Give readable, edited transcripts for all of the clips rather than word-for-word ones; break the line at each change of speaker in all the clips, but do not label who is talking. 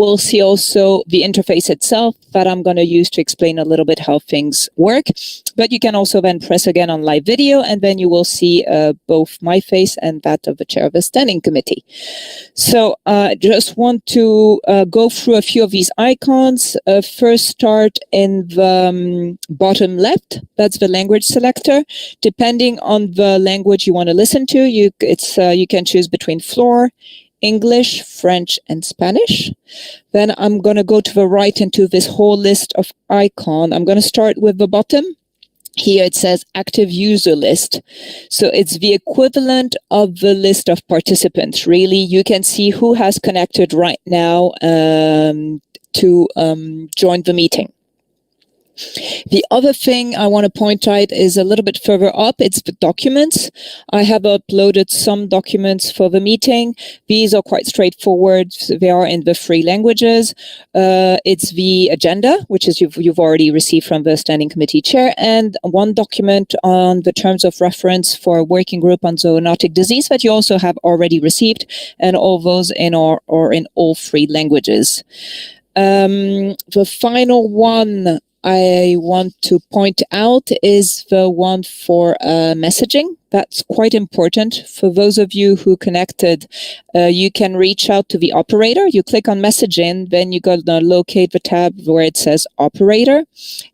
will see also the interface itself that I'm going to use to explain a little bit how things work. But you can also then press again on live video, and then you will see both my face and that of the chair of the standing committee. So I just want to go through a few of these icons. First, start in the bottom left. That's the language selector. Depending on the language you want to listen to, you can choose between floor, English, French, and Spanish. Then I'm going to go to the right into this whole list of icons. I'm going to start with the bottom. Here it says active user list. So it's the equivalent of the list of participants. Really, you can see who has connected right now to join the meeting. The other thing I want to point out is a little bit further up. It's the documents. I have uploaded some documents for the meeting. These are quite straightforward. They are in the 3 languages. It's the agenda, which is you've already received from the standing committee chair, and one document on the terms of reference for a working group on zoonotic disease that you also have already received, and all those in in all 3 languages. The final one I want to point out is the one for messaging. That's quite important. For those of you who connected, you can reach out to the operator. You click on messaging, then you go to locate the tab where it says operator,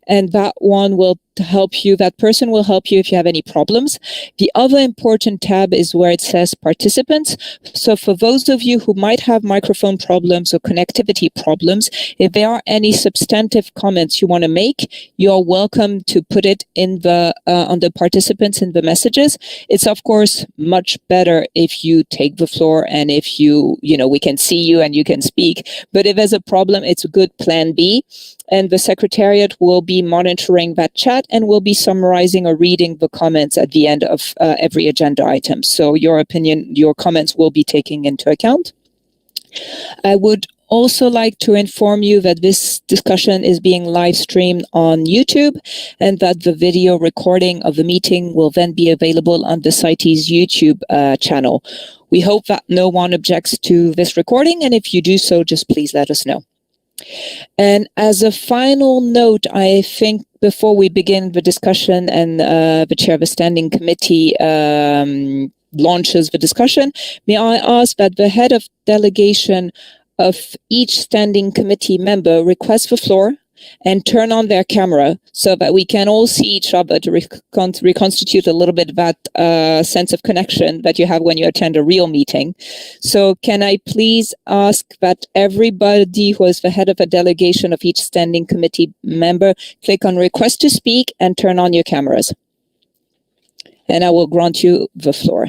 and that one will help you. That person will help you if you have any problems. The other important tab is where it says participants. So for those of you who might have microphone problems or connectivity problems, if there are any substantive comments you want to make, you're welcome to put it in the on the participants in the messages. It's of course much better if you take the floor and if we can see you and you can speak. But if there's a problem, it's a good plan B. And the Secretariat will be monitoring that chat and will be summarizing or reading the comments at the end of every agenda item. So your opinion, your comments will be taken into account. I would also like to inform you that this discussion is being live streamed on YouTube, and that the video recording of the meeting will then be available on the CITES YouTube channel. We hope that no one objects to this recording, and if you do so, just please let us know. And as a final note, I think before we begin the discussion and the chair of the standing committee launches the discussion, may I ask that the head of delegation of each standing committee member request the floor and turn on their camera so that we can all see each other to reconstitute a little bit that sense of connection that you have when you attend a real meeting. So can I please ask that everybody who is the head of a delegation of each standing committee member click on request to speak and turn on your cameras. And I will grant you the floor.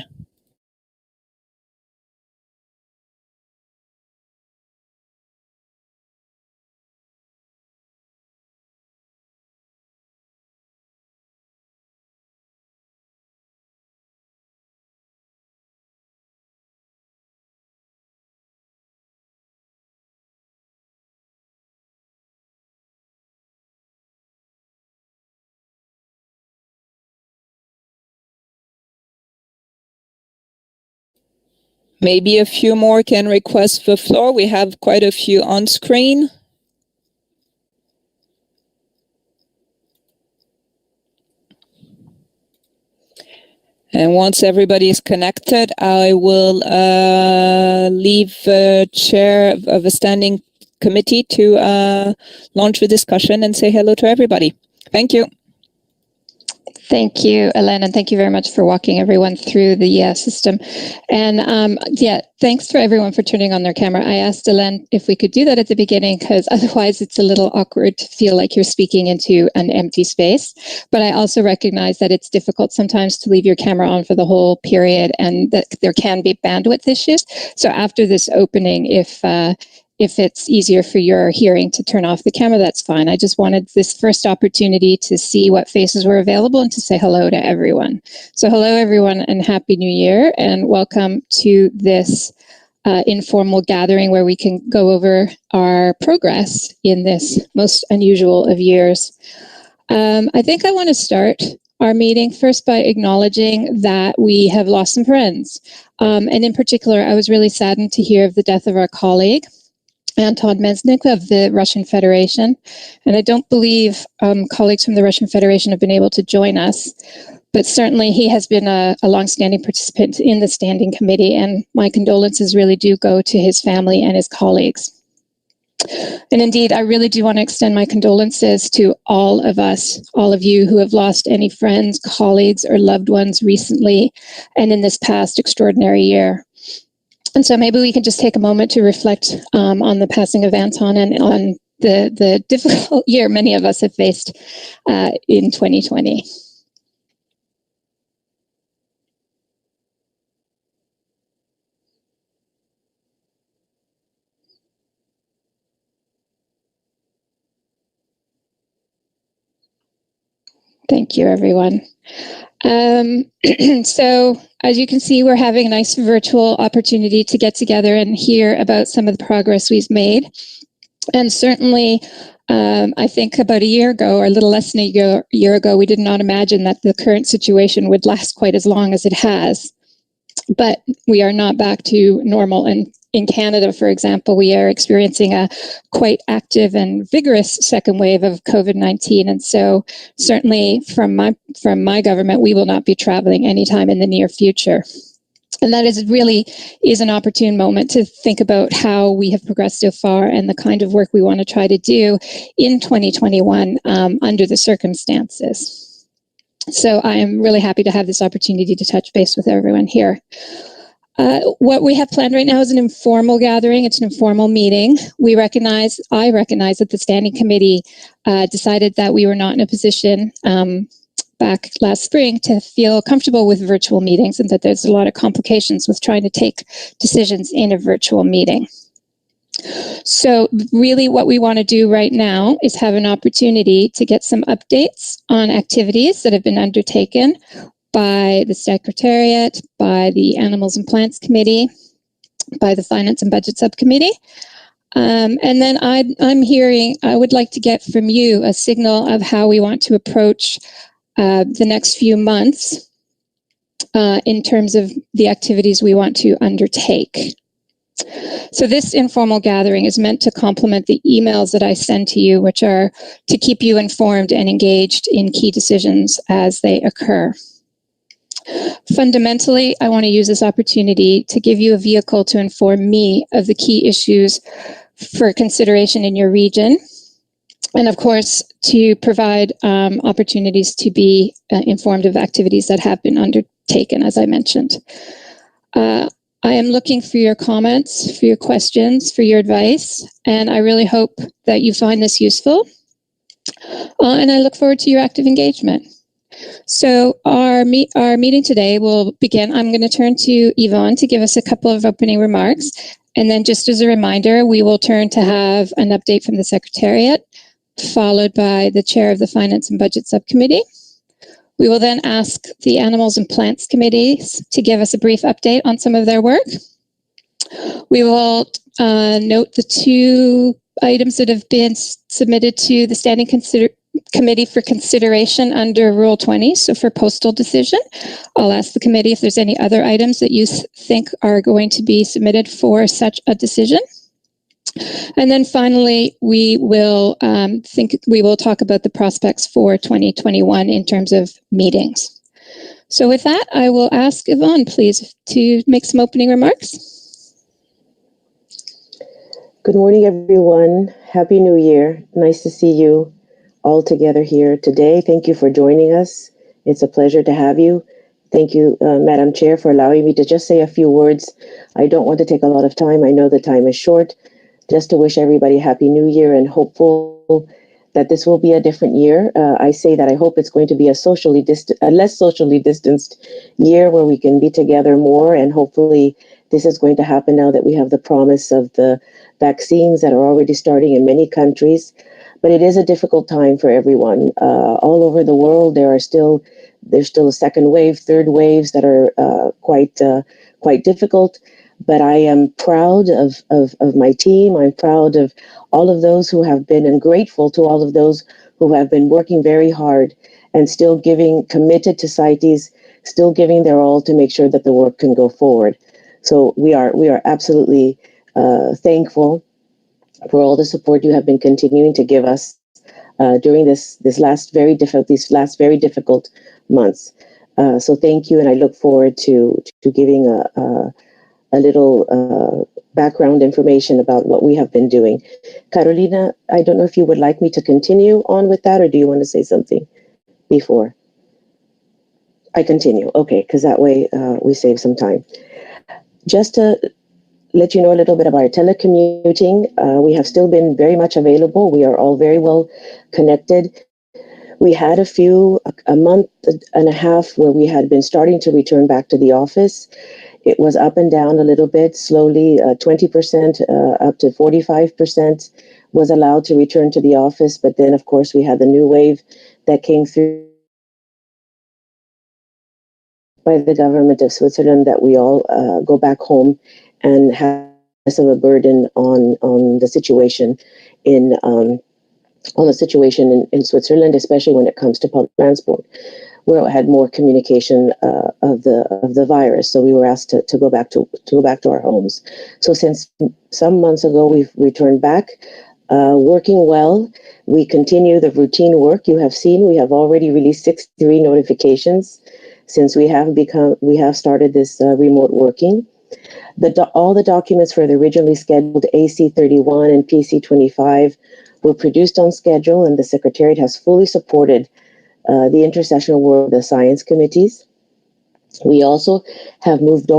Maybe a few more can request the floor. We have quite a few on screen. And once everybody is connected, I will leave the chair of the standing committee to launch the discussion and say hello to everybody. Thank you.
Thank you, Hélène, and thank you very much for walking everyone through the system. And thanks for everyone for turning on their camera. I asked Hélène if we could do that at the beginning, because otherwise it's a little awkward to feel like you're speaking into an empty space. But I also recognize that it's difficult sometimes to leave your camera on for the whole period, and that there can be bandwidth issues. So after this opening, if it's easier for your hearing to turn off the camera, that's fine. I just wanted this first opportunity to see what faces were available and to say hello to everyone. So hello, everyone, and Happy New Year, and welcome to this informal gathering where we can go over our progress in this most unusual of years. I think I want to start our meeting first by acknowledging that we have lost some friends. And in particular, I was really saddened to hear of the death of our colleague, Anton Mesnik of the Russian Federation. And I don't believe colleagues from the Russian Federation have been able to join us, but certainly he has been a longstanding participant in the standing committee, and my condolences really do go to his family and his colleagues. And indeed, I really do want to extend my condolences to all of us, all of you who have lost any friends, colleagues, or loved ones recently and in this past extraordinary year. And so maybe we can just take a moment to reflect on the passing of Anton and on the difficult year many of us have faced in 2020. Thank you, everyone. So as you can see, we're having a nice virtual opportunity to get together and hear about some of the progress we've made. And certainly, I think about a year ago, or a little less than a year ago, we did not imagine that the current situation would last quite as long as it has. But we are not back to normal. And in Canada, for example, we are experiencing a quite active and vigorous second wave of COVID-19. And so certainly from my government, we will not be traveling anytime in the near future. And that really is an opportune moment to think about how we have progressed so far and the kind of work we want to try to do in 2021 under the circumstances. So I am really happy to have this opportunity to touch base with everyone here. What we have planned right now is an informal gathering. It's an informal meeting. I recognize that the Standing Committee decided that we were not in a position back last spring to feel comfortable with virtual meetings, and that there's a lot of complications with trying to take decisions in a virtual meeting. So really what we want to do right now is have an opportunity to get some updates on activities that have been undertaken by the Secretariat, by the Animals and Plants Committee, by the Finance and Budget Subcommittee. And then I would like to get from you a signal of how we want to approach the next few months in terms of the activities we want to undertake. So this informal gathering is meant to complement the emails that I send to you, which are to keep you informed and engaged in key decisions as they occur. Fundamentally, I want to use this opportunity to give you a vehicle to inform me of the key issues for consideration in your region, and of course, to provide opportunities to be informed of activities that have been undertaken, as I mentioned. I am looking for your comments, for your questions, for your advice, and I really hope that you find this useful. And I look forward to your active engagement. So our meeting today will begin. I'm going to turn to Yvonne to give us a couple of opening remarks. And then just as a reminder, we will turn to have an update from the Secretariat, followed by the chair of the Finance and Budget Subcommittee. We will then ask the Animals and Plants Committees to give us a brief update on some of their work. We will note the two items that have been submitted to the Standing Committee for consideration under Rule 20, so for postal decision. I'll ask the committee if there's any other items that you think are going to be submitted for such a decision. And then finally, we will talk about the prospects for 2021 in terms of meetings. So with that, I will ask Yvonne, please, to make some opening remarks.
Good morning, everyone. Happy New Year. Nice to see you all together here today. Thank you for joining us. It's a pleasure to have you. Thank you, Madam Chair, for allowing me to just say a few words. I don't want to take a lot of time. I know the time is short. Just to wish everybody Happy New Year and hopeful that this will be a different year. I say that I hope it's going to be a less socially distanced year where we can be together more, and hopefully this is going to happen now that we have the promise of the vaccines that are already starting in many countries. But it is a difficult time for everyone. All over the world, there's still a second wave, third waves that are quite difficult. But I am proud of my team. I'm proud of all of those who have been, and grateful to all of those who have been working very hard and still committed to CITES, still giving their all to make sure that the work can go forward. So we are absolutely thankful for all the support you have been continuing to give us during these last very difficult months. So thank you, and I look forward to giving a little background information about what we have been doing. Carolina, I don't know if you would like me to continue on with that, or do you want to say something before I continue? Okay, because that way we save some time. Just to let you know a little bit about our telecommuting, we have still been very much available. We are all very well connected. We had a month and a half where we had been starting to return back to the office. It was up and down a little bit, slowly, 20% up to 45% was allowed to return to the office. But then, of course, we had the new wave that came through by the government of Switzerland that we all go back home and have less of a burden on the situation in Switzerland, especially when it comes to public transport, where it had more communication of the virus. So we were asked to go back to our homes. So since some months ago, we've returned back, working well. We continue the routine work. You have seen we have already released 63 notifications since we have started this remote working. All the documents for the originally scheduled AC31 and PC25 were produced on schedule, and the Secretariat has fully supported the intersessional work of the science committees. We also have moved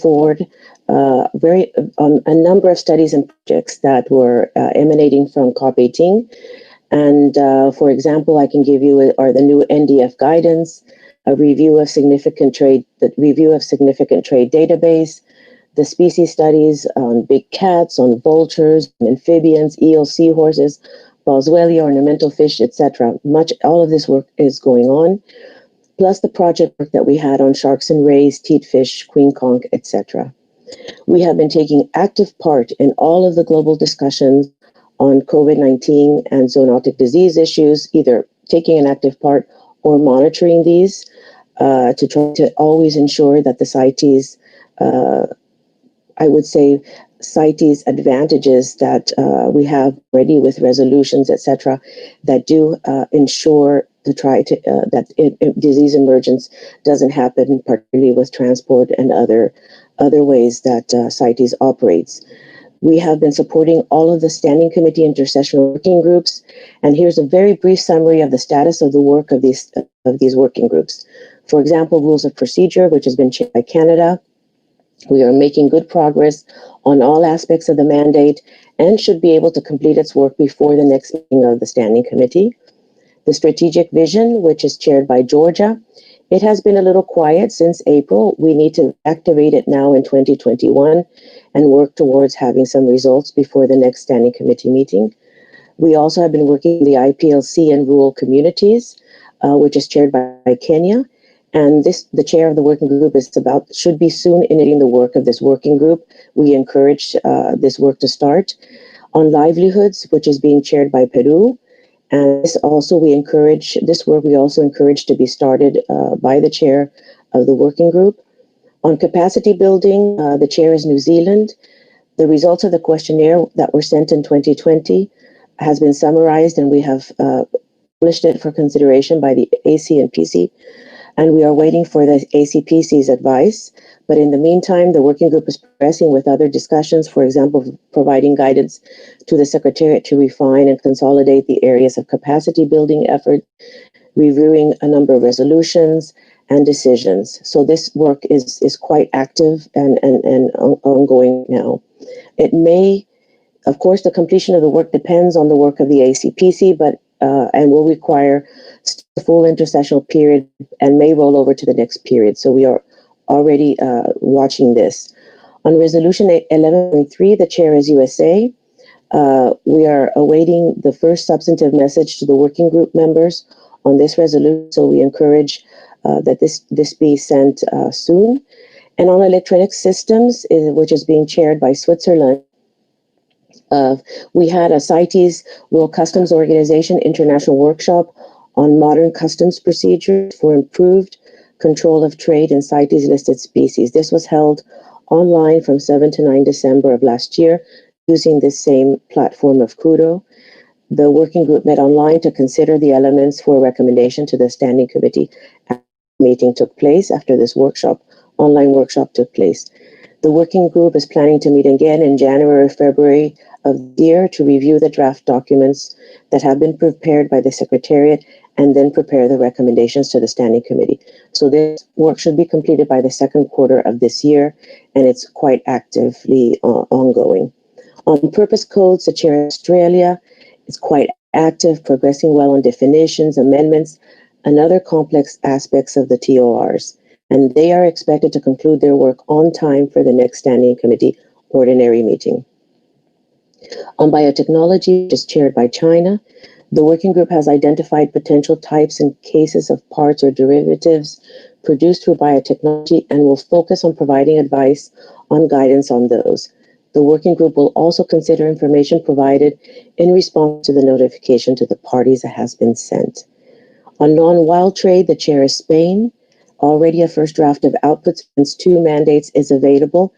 forward on a number of studies and projects that were emanating from COP18. And for example, I can give you the new NDF guidance, a review of significant trade database, the species studies on big cats, on vultures, amphibians, eels, seahorses, boswellia, ornamental fish, etc. All of this work is going on, plus the project work that we had on sharks and rays, teat fish, queen conch, etc. We have been taking active part in all of the global discussions on COVID-19 and zoonotic disease issues, either taking an active part or monitoring these to try to always ensure that the CITES, I would say, CITES advantages that we have already with resolutions, etc., that do ensure that disease emergence doesn't happen, particularly with transport and other ways that CITES operates. We have been supporting all of the Standing Committee intersessional working groups, and here's a very brief summary of the status of the work of these working groups. For example, rules of procedure, which has been chaired by Canada. We are making good progress on all aspects of the mandate and should be able to complete its work before the next meeting of the Standing Committee. The strategic vision, which is chaired by Georgia, it has been a little quiet since April. We need to activate it now in 2021 and work towards having some results before the next Standing Committee meeting. We also have been working in the IPLC and rural communities, which is chaired by Kenya. And the chair of the working group should be soon initiating the work of this working group. We encourage this work to start. On livelihoods, which is being chaired by Peru. And this work we also encourage to be started by the chair of the working group. On capacity building, the chair is New Zealand. The results of the questionnaire that were sent in 2020 has been summarized, and we have published it for consideration by the AC and PC. And we are waiting for the ACPC's advice. But in the meantime, the working group is progressing with other discussions, for example, providing guidance to the Secretariat to refine and consolidate the areas of capacity building effort, reviewing a number of resolutions and decisions. So this work is quite active and ongoing now. It may, of course, the completion of the work depends on the work of the ACPC, but and will require a full intersessional period and may roll over to the next period. So we are already watching this. On Resolution 11.3, the chair is USA. We are awaiting the first substantive message to the working group members on this resolution, so we encourage that this be sent soon. And on electronic systems, which is being chaired by Switzerland, we had a CITES World Customs Organization International Workshop on modern customs procedures for improved control of trade in CITES listed species. This was held online from 7 to 9 December of last year. using this same platform of Kudo. The working group met online to consider the elements for recommendation to the Standing Committee. Meeting took place after this online workshop took place. The working group is planning to meet again in January or February of the year to review the draft documents that have been prepared by the Secretariat and then prepare the recommendations to the Standing Committee. So this work should be completed by the second quarter of this year, and it's quite actively ongoing. On purpose codes, the Chair of Australia is quite active, progressing well on definitions, amendments, and other complex aspects of the TORs. And they are expected to conclude their work on time for the next Standing Committee ordinary meeting. On biotechnology, which is chaired by China, the working group has identified potential types and cases of parts or derivatives produced through biotechnology and will focus on providing advice on guidance on those. The working group will also consider information provided in response to the notification to the parties that has been sent. On non-wild trade, the chair is Spain. Already a first draft of outputs against 2 mandates is available.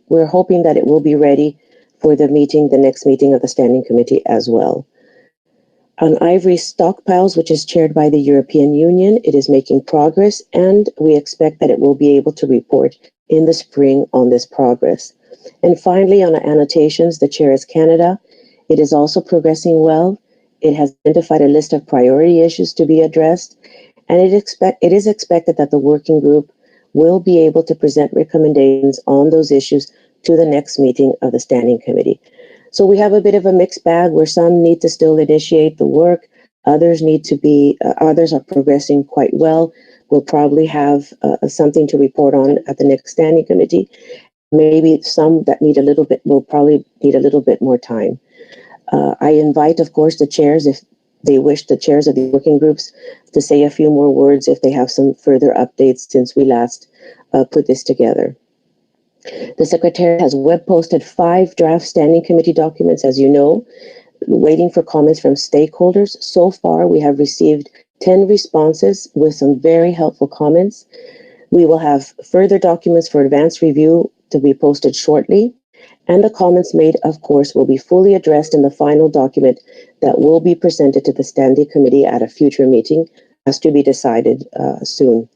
We're hoping that it will be ready for the next meeting of the Standing Committee as well. On ivory stockpiles, which is chaired by the European Union, it is making progress, and we expect that it will be able to report in the spring on this progress. And finally, on annotations, the chair is Canada. It is also progressing well. It has identified a list of priority issues to be addressed, and it is expected that the working group will be able to present recommendations on those issues to the next meeting of the Standing Committee. So we have a bit of a mixed bag where some need to still initiate the work, others are progressing quite well. We'll probably have something to report on at the next Standing Committee. Maybe some that will probably need a little bit more time. I invite, of course, the chairs, if they wish, the chairs of the working groups to say a few more words if they have some further updates since we last put this together. The Secretary has web posted 5 draft Standing Committee documents, as you know, waiting for comments from stakeholders. So far, we have received 10 responses with some very helpful comments. We will have further documents for advanced review to be posted shortly. And the comments made, of course, will be fully addressed in the final document that will be presented to the Standing Committee at a future meeting, as to be decided soon.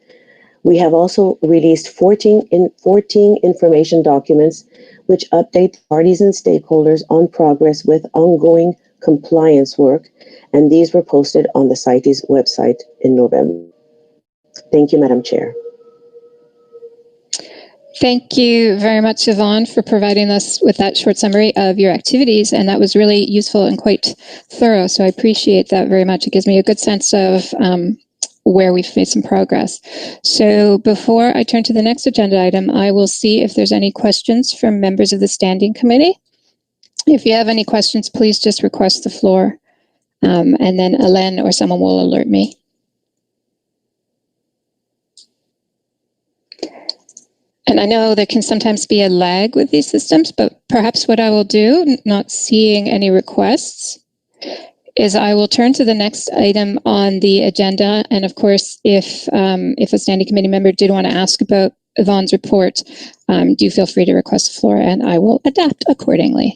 We have also released 14 information documents which update parties and stakeholders on progress with ongoing compliance work, and these were posted on the CITES website in November. Thank you, Madam Chair.
Thank you very much, Yvonne, for providing us with that short summary of your activities. And that was really useful and quite thorough. So I appreciate that very much. It gives me a good sense of where we've made some progress. So before I turn to the next agenda item, I will see if there's any questions from members of the Standing Committee. If you have any questions, please just request the floor. And then Ellen or someone will alert me. And I know there can sometimes be a lag with these systems, but perhaps what I will do, not seeing any requests, is I will turn to the next item on the agenda. And of course, if a Standing Committee member did want to ask about Yvonne's report, do feel free to request the floor and I will adapt accordingly.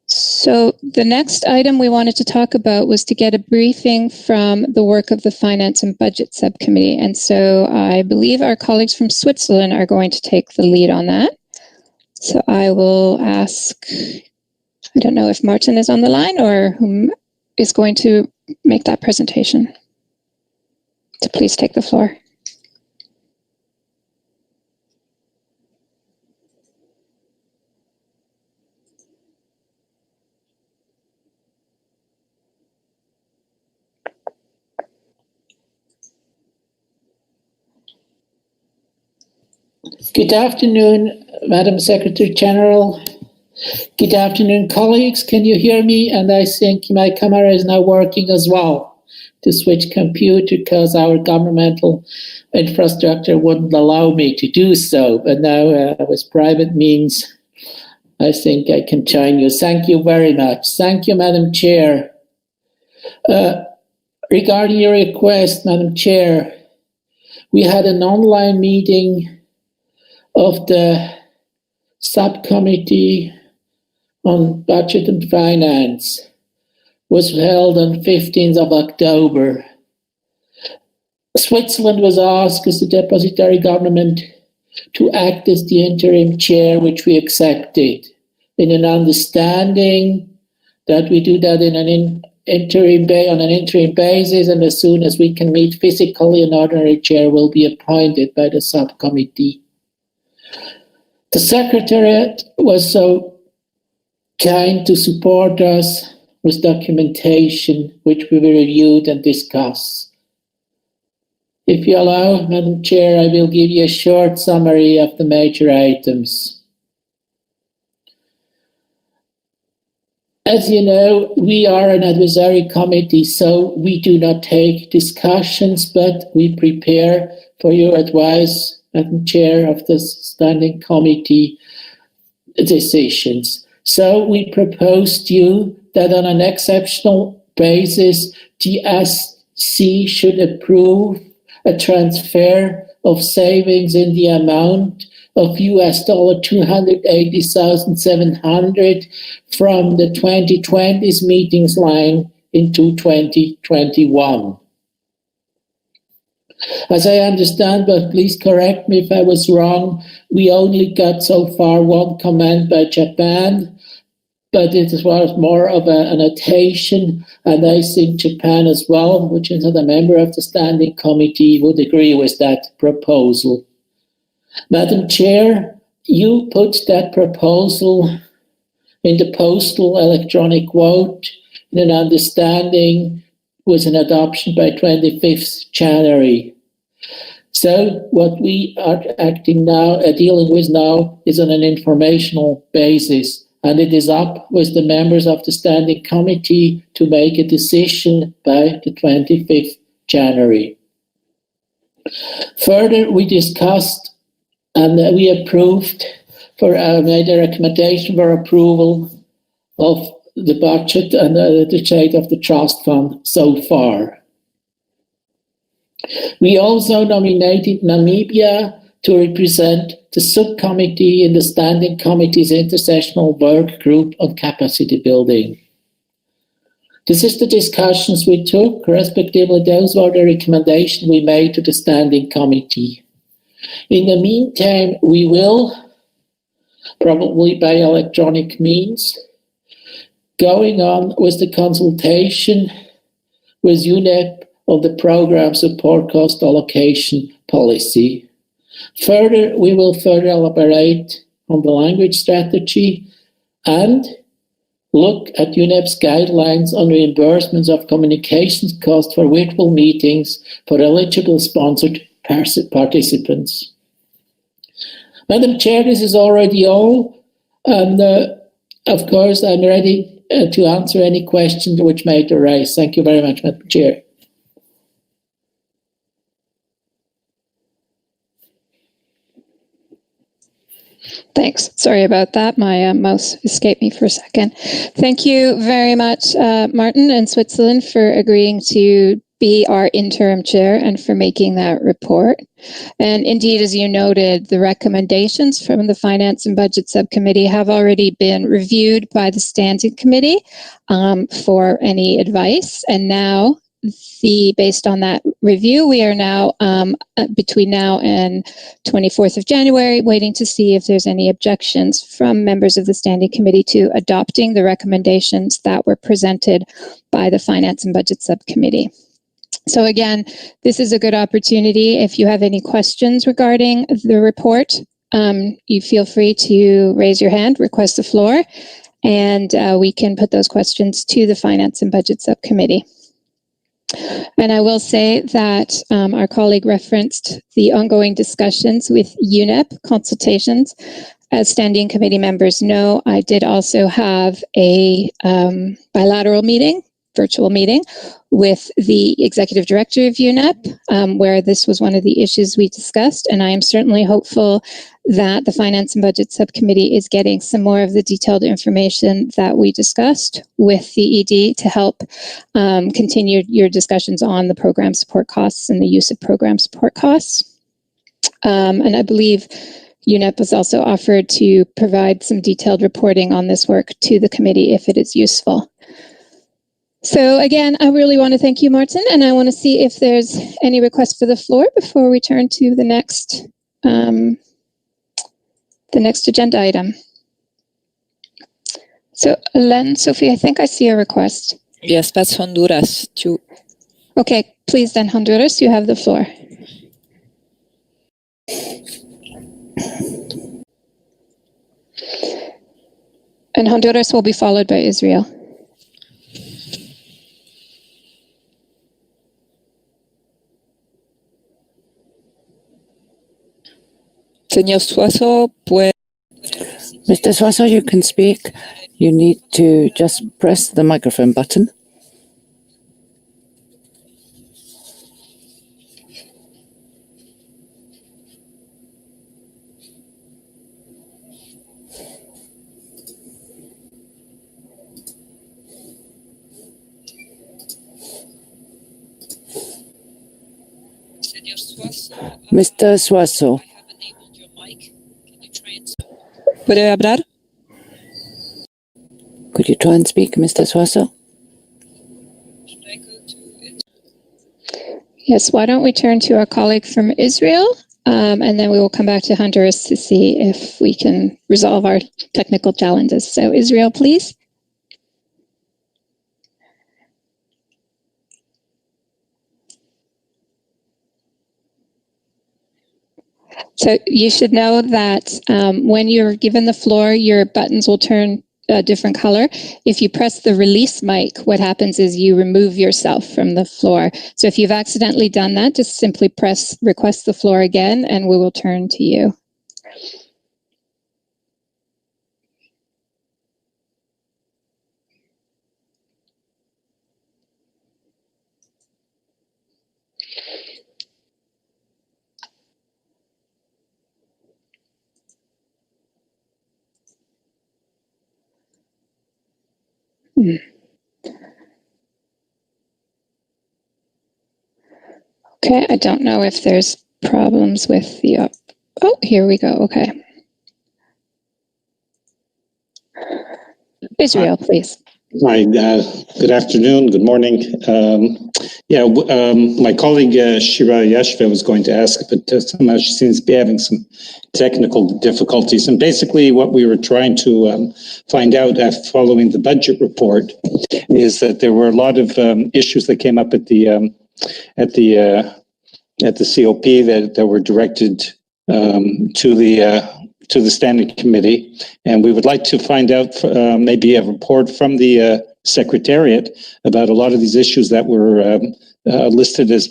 So the next item we wanted to talk about was to get a briefing from the work of the Finance and Budget Subcommittee. And so I believe our colleagues from Switzerland are going to take the lead on that. So I will ask, I don't know if Martin is on the line or whom is going to make that presentation. So please take the floor.
Good afternoon, Madam Secretary General. Good afternoon, colleagues. Can you hear me? And I think my camera is now working as well to switch computer because our governmental infrastructure wouldn't allow me to do so. But now with private means, I think I can join you. Thank you very much. Thank you, Madam Chair. Regarding your request, Madam Chair, we had an online meeting of the subcommittee on Budget and Finance was held on 15th of October. Switzerland was asked as the depository government to act as the interim chair, which we accepted, in an understanding that we do that on an interim basis, and as soon as we can meet physically, an ordinary chair will be appointed by the subcommittee. The Secretariat was so kind to support us with documentation, which we will review and discuss. If you allow, Madam Chair, I will give you a short summary of the major items. As you know, we are an advisory committee, so we do not take discussions, but we prepare for your advice, Madam Chair of the Standing Committee, decisions. So we proposed you that on an exceptional basis, the SC should approve a transfer of savings in the amount of $280,700 from the 2020's meetings line into 2021. As I understand, but please correct me if I was wrong, we only got so far one comment by Japan, but it was more of an annotation, and I think Japan as well, which is another member of the Standing Committee, would agree with that proposal. Madam Chair, you put that proposal in the postal electronic vote in an understanding with an adoption by 25th January. So what we are dealing with now is on an informational basis, and it is up with the members of the Standing Committee to make a decision by the 25th January. Further, we discussed and we approved made a recommendation for approval of the budget and the trade of the trust fund so far. We also nominated Namibia to represent the subcommittee in the Standing Committee's intersessional work group on capacity building. This is the discussions we took, respectively those were the recommendations we made to the Standing Committee. In the meantime, we will, probably by electronic means, going on with the consultation with UNEP on the program support cost allocation policy. Further, we will further elaborate on the language strategy and look at UNEP's guidelines on reimbursements of communications costs for virtual meetings for eligible sponsored participants. Madam Chair, this is already all, and of course I'm ready to answer any questions which may arise. Thank you very much, Madam Chair.
Thanks. Sorry about that. My mouse escaped me for a second. Thank you very much, Martin and Switzerland, for agreeing to be our interim chair and for making that report. And indeed, as you noted, the recommendations from the Finance and Budget Subcommittee have already been reviewed by the Standing Committee for any advice. And now, based on that review, we are now between now and 24th of January waiting to see if there's any objections from members of the Standing Committee to adopting the recommendations that were presented by the Finance and Budget Subcommittee. So again, this is a good opportunity. If you have any questions regarding the report, you feel free to raise your hand, request the floor, and we can put those questions to the Finance and Budget Subcommittee. And I will say that our colleague referenced the ongoing discussions with UNEP consultations. As Standing Committee members know, I did also have a bilateral meeting, virtual meeting, with the Executive Director of UNEP, where this was one of the issues we discussed. And I am certainly hopeful that the Finance and Budget Subcommittee is getting some more of the detailed information that we discussed with the ED to help continue your discussions on the program support costs and the use of program support costs. And I believe UNEP has also offered to provide some detailed reporting on this work to the committee if it is useful. So again, I really want to thank you, Martin, and I want to see if there's any requests for the floor before we turn to the next agenda item. So, Len, Sophie, I think I see a request.
Yes, that's Honduras.
Okay, please then, Honduras, you have the floor. And Honduras will be followed by Israel.
Señor Suazo,
Mr. Suazo, you can speak. You need to just press the microphone button. Mr. Suazo.
¿Puede hablar?
Could you try and speak, Mr. Suazo?
Yes, why don't we turn to our colleague from Israel, and then we will come back to Honduras to see if we can resolve our technical challenges. So Israel, please. So you should know that when you're given the floor, your buttons will turn a different color. If you press the release mic, what happens is you remove yourself from the floor. So if you've accidentally done that, just simply request the floor again, and we will turn to you. Okay, I don't know if there's problems with the... Oh, here we go. Okay. Israel, please.
Hi, good afternoon, good morning. My colleague Shira Yeshve was going to ask, but somehow she seems to be having some technical difficulties. And basically what we were trying to find out following the budget report is that there were a lot of issues that came up at the COP that were directed to the standing committee, and we would like to find out maybe a report from the Secretariat about a lot of these issues that were listed as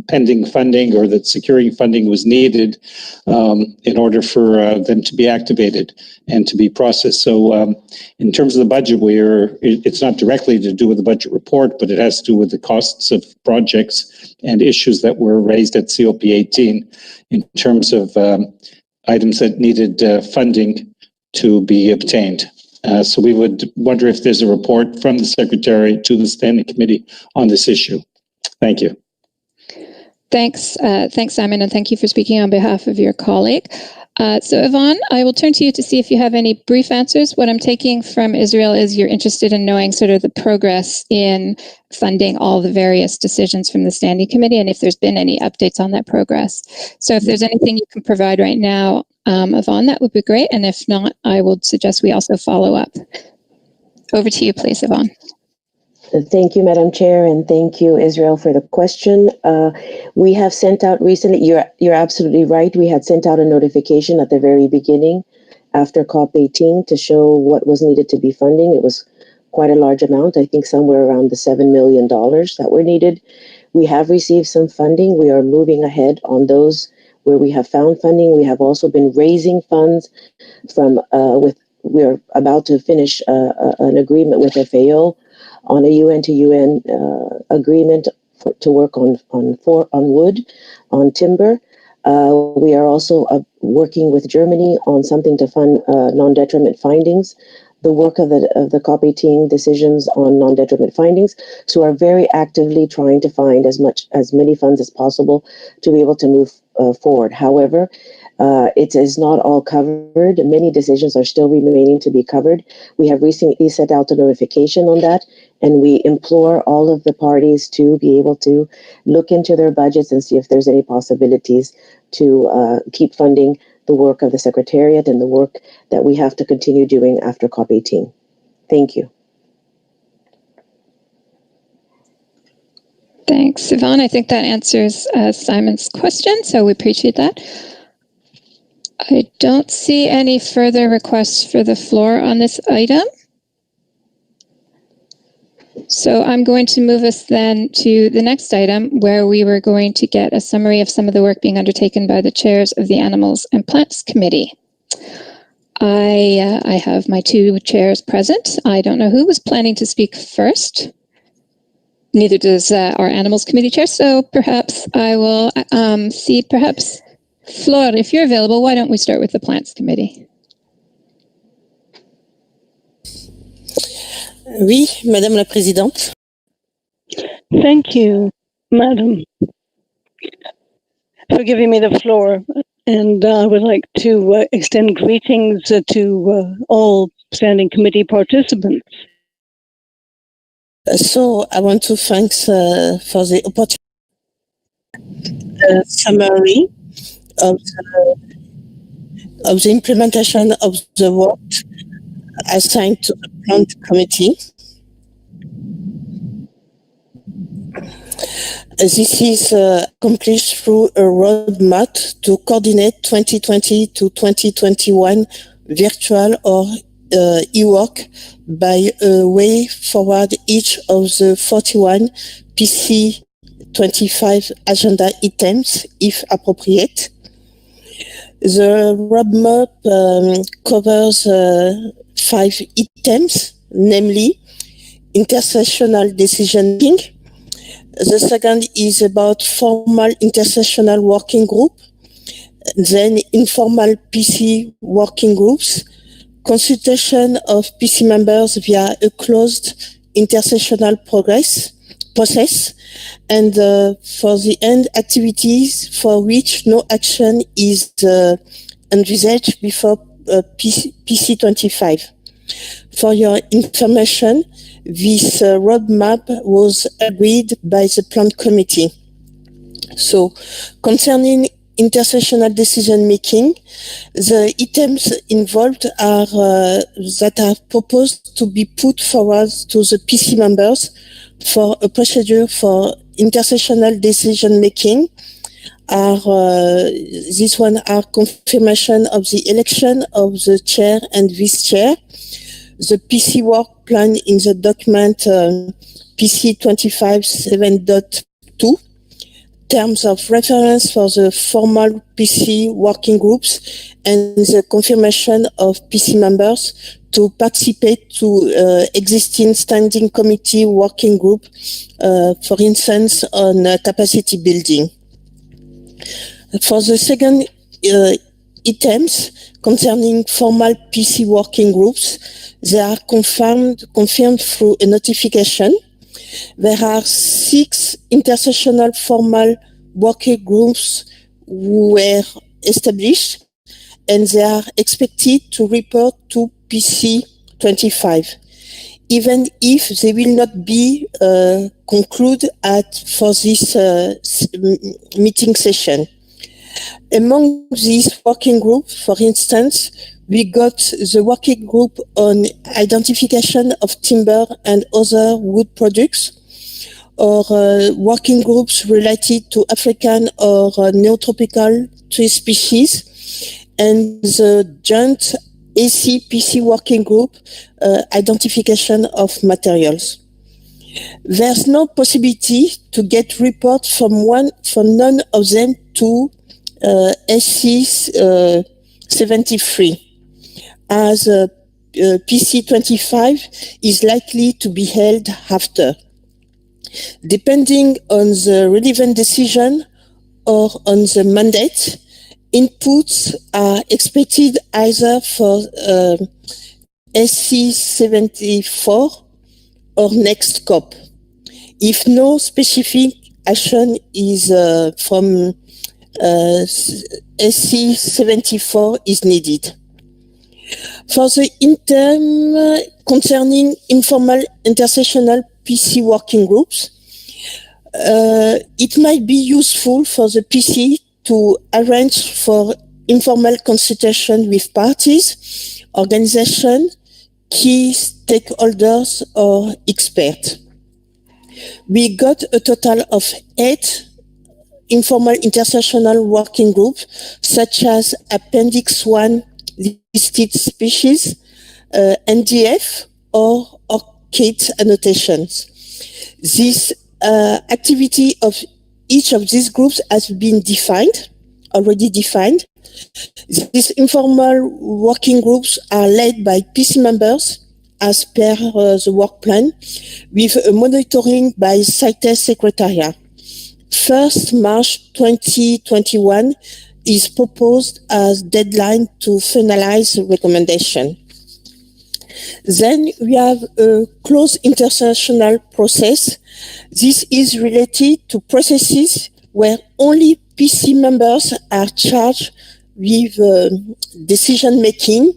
pending funding, or that securing funding was needed in order for them to be activated and to be processed. So in terms of the budget, it's not directly to do with the budget report, but it has to do with the costs of projects and issues that were raised at COP18 in terms of items that needed funding to be obtained. So we would wonder if there's a report from the Secretary to the Standing Committee on this issue. Thank you.
Thanks, Simon, and thank you for speaking on behalf of your colleague. So Yvonne, I will turn to you to see if you have any brief answers. What I'm taking from Israel is you're interested in knowing sort of the progress in funding all the various decisions from the Standing Committee, and if there's been any updates on that progress. So if there's anything you can provide right now, Yvonne, that would be great. And if not, I would suggest we also follow up. Over to you, please, Yvonne.
Thank you, Madam Chair, and thank you, Israel, for the question. We have sent out recently, you're absolutely right, we had sent out a notification at the very beginning after COP18 to show what was needed to be funding. It was quite a large amount, I think somewhere around the $7 million that were needed. We have received some funding. We are moving ahead on those where we have found funding. We have also been raising funds from, we're about to finish an agreement with FAO on a UN to UN agreement to work on wood, on timber. We are also working with Germany on something to fund non-detriment findings, the work of the COP18 decisions on non-detriment findings. So we're very actively trying to find as many funds as possible to be able to move forward. However, It is not all covered. Many decisions are still remaining to be covered. We have recently sent out a notification on that, and we implore all of the parties to be able to look into their budgets and see if there's any possibilities to keep funding the work of the Secretariat and the work that we have to continue doing after COP18. Thank you.
Thanks, Yvonne. I think that answers Simon's question, so we appreciate that. I don't see any further requests for the floor on this item. So I'm going to move us then to the next item, where we were going to get a summary of some of the work being undertaken by the chairs of the Animals and Plants Committee. I have my two chairs present. I don't know who was planning to speak first. Neither does our Animals Committee chair, so perhaps I will see, perhaps, Flor, if you're available, why don't we start with the Plants Committee?
Oui, Madame la Présidente.
Thank you, Madam, for giving me the floor. And I would like to extend greetings to all standing committee participants.
So I want to thank for the opportunity. The summary of the implementation of the work assigned to the Plant Committee. This is accomplished through a roadmap to coordinate 2020 to 2021 virtual or e-work by a way forward each of the 41 PC25 agenda items, if appropriate. The roadmap covers 5 items, namely intersessional decision making. The second is about formal intersessional working group, then informal PC working groups, consultation of PC members via a closed intersessional process, and for the end activities for which no action is envisaged before PC25. For your information, this roadmap was agreed by the Plant Committee. So, concerning intersessional decision making, the items involved are that are proposed to be put forward to the PC members for a procedure for intersessional decision making are this one are confirmation of the election of the chair and vice chair, the PC work plan in the document PC 25 7.2, terms of reference for the formal PC working groups, and the confirmation of PC members to participate to existing standing committee working group, for instance, on capacity building. For the second items concerning formal PC working groups, they are confirmed through a notification. There are 6 intersessional formal working groups were established, and they are expected to report to PC 25, even if they will not be concluded for this meeting session. Among these working groups, for instance, we got the working group on identification of timber and other wood products, or working groups related to African or neotropical tree species, and the joint AC-PC working group, identification of materials. There's no possibility to get report from none of them to SC 73, as PC 25 is likely to be held after. Depending on the relevant decision or on the mandate, inputs are expected either for SC 74 or next COP. If no specific action is from SC 74 is needed. For the interim concerning informal intersessional PC working groups, it might be useful for the PC to arrange for informal consultation with parties, organizations, key stakeholders, or experts. We got a total of 8 informal intersessional working groups, such as Appendix 1 listed species, NDF, or ORCID annotations. This activity of each of these groups has been already defined. These informal working groups are led by PC members as per the work plan, with monitoring by CITES Secretariat. 1st March 2021 is proposed as deadline to finalize the recommendation. Then we have a closed intersessional process. This is related to processes where only PC members are charged with decision making,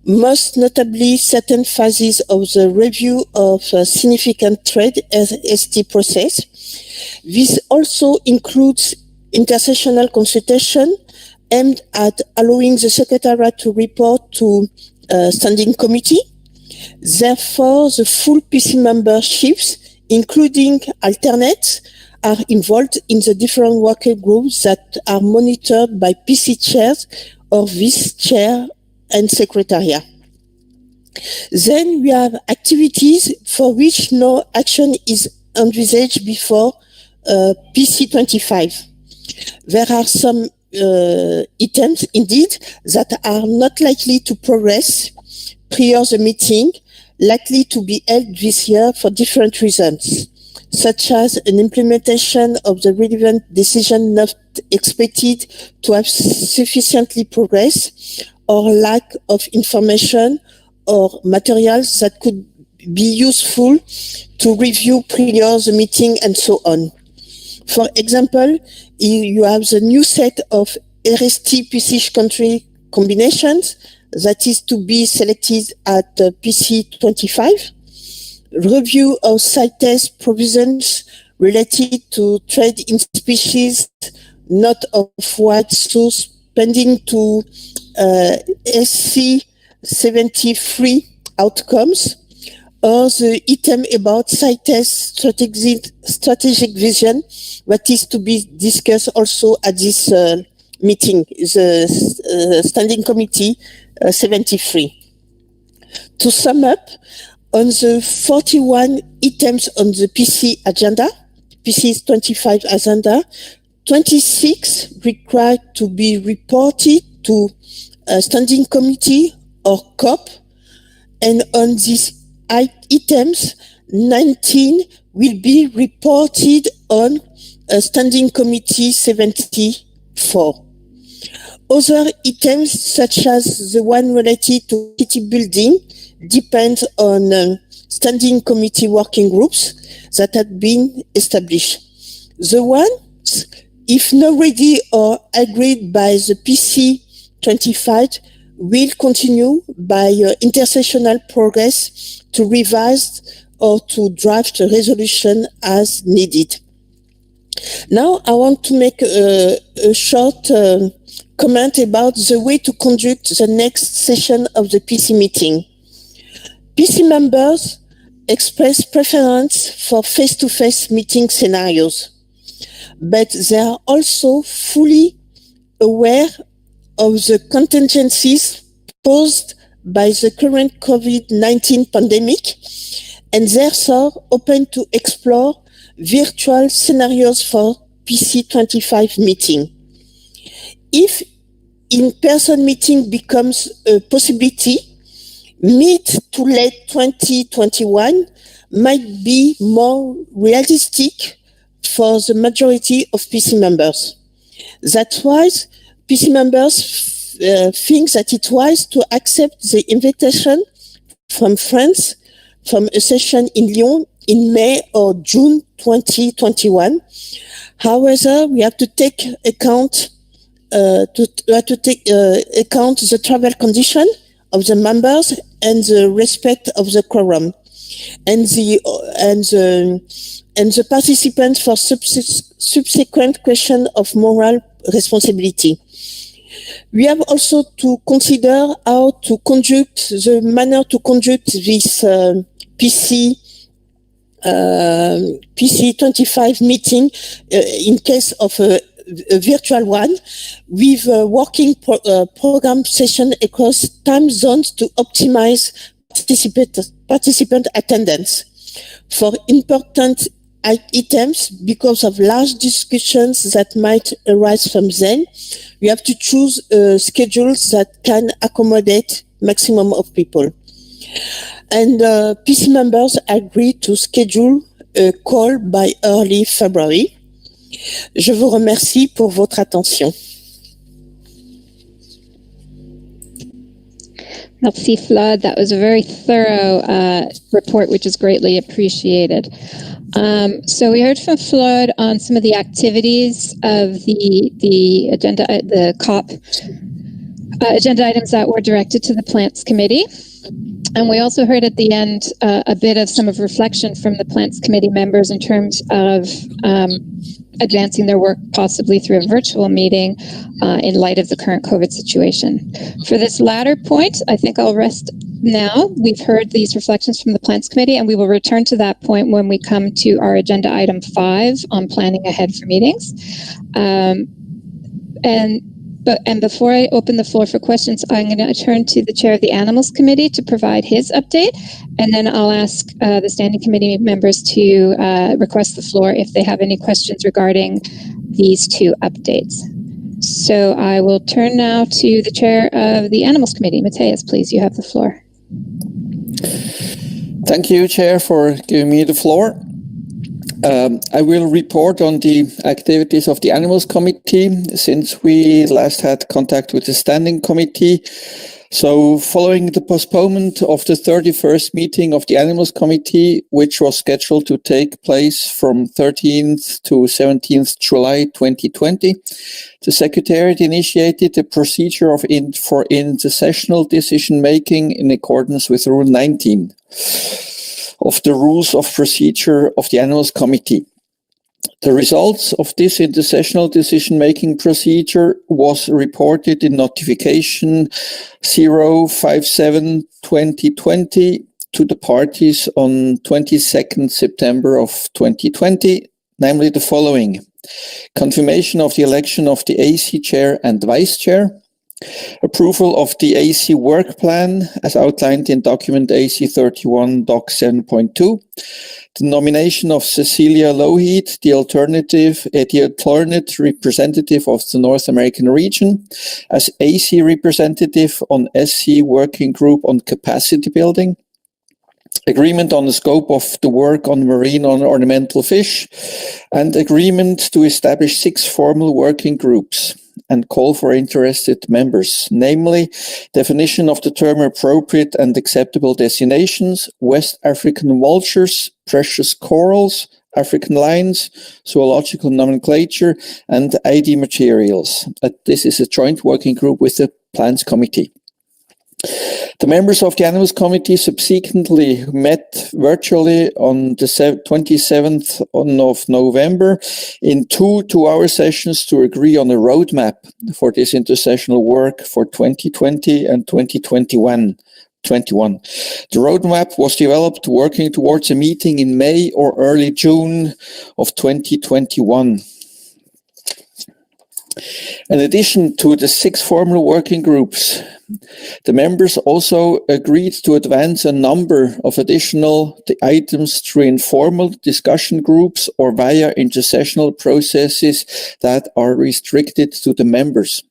most notably certain phases of the review of significant trade ST process. This also includes intersessional consultation aimed at allowing the Secretariat to report to Standing Committee. Therefore, the full PC memberships, including alternates, are involved in the different working groups that are monitored by PC chairs or vice chair and Secretariat. Then we have activities for which no action is envisaged before PC 25. There are some items, indeed, that are not likely to progress prior the meeting, likely to be held this year for different reasons, such as an implementation of the relevant decision not expected to have sufficiently progressed, or lack of information or materials that could be useful to review prior the meeting, and so on. For example, you have the new set of RST PC country combinations that is to be selected at PC 25. Review of CITES provisions related to trade in species not of wide source pending to SC 73 outcomes, or the item about CITES strategic vision that is to be discussed also at this meeting, the Standing Committee 73. To sum up, on the 41 items on the PC agenda, PC 25 agenda, 26 required to be reported to a Standing Committee or COP, and on these items, 19 will be reported on a Standing Committee 74. Other items, such as the one related to city building, depend on Standing Committee working groups that have been established. The ones, if not ready or agreed by the PC 25, will continue by intersessional progress to revise or to draft a resolution as needed. Now, I want to make a short comment about the way to conduct the next session of the PC meeting. PC members express preference for face-to-face meeting scenarios, but they are also fully aware of the contingencies posed by the current COVID-19 pandemic, and therefore open to explore virtual scenarios for PC 25 meeting. If in-person meeting becomes a possibility, mid to late 2021 might be more realistic for the majority of PC members. That's why PC members think that it's wise to accept the invitation from France from a session in Lyon in May or June 2021. However, we have to take account the travel condition of the members and the respect of the quorum and the participants for subsequent question of moral responsibility. We have also to consider how to conduct the manner to conduct this PC 25 meeting in case of a virtual one with a working program session across time zones to optimize participant attendance. For important items, because of large discussions that might arise from them, we have to choose schedules that can accommodate maximum of people. And PC members agreed to schedule a call by early February. Je vous remercie pour votre attention.
Merci, Flood. That was a very thorough report, which is greatly appreciated. So we heard from Flood on some of the activities of the agenda, the COP agenda items that were directed to the Plants Committee. And we also heard at the end a bit of some of reflection from the Plants Committee members in terms of advancing their work possibly through a virtual meeting in light of the current COVID situation. For this latter point, I think I'll rest now. We've heard these reflections from the Plants Committee, and we will return to that point when we come to our agenda item 5 on planning ahead for meetings. And before I open the floor for questions, I'm going to turn to the chair of the Animals Committee to provide his update, and then I'll ask the standing committee members to request the floor if they have any questions regarding these two updates. So I will turn now to the chair of the Animals Committee. Matthias, please, you have the floor.
Thank you, Chair, for giving me the floor. I will report on the activities of the Animals Committee since we last had contact with the Standing Committee. So following the postponement of the 31st meeting of the Animals Committee, which was scheduled to take place from 13th to 17th July 2020, the Secretariat initiated a procedure for intersessional decision-making in accordance with Rule 19 of the Rules of Procedure of the Animals Committee. The results of this intersessional decision-making procedure was reported in notification 057/2020 to the parties on 22nd September of 2020, namely the following: confirmation of the election of the AC Chair and Vice Chair, approval of the AC work plan as outlined in document AC 31 Doc 7.2, the nomination of Cecilia Lougheed, the alternate representative of the North American region, as AC representative on SC working group on capacity building, agreement on the scope of the work on marine and ornamental fish, and agreement to establish 6 formal working groups and call for interested members, namely definition of the term appropriate and acceptable destinations, West African vultures, precious corals, African lions, zoological nomenclature, and ID materials. This is a joint working group with the Plants Committee. The members of the Animals Committee subsequently met virtually on the 27th of November in 2 two-hour sessions to agree on a roadmap for this intersessional work for 2020 and 2021. The roadmap was developed working towards a meeting in May or early June of 2021. In addition to the 6 formal working groups, the members also agreed to advance a number of additional items through informal discussion groups or via intersessional processes that are restricted to the members.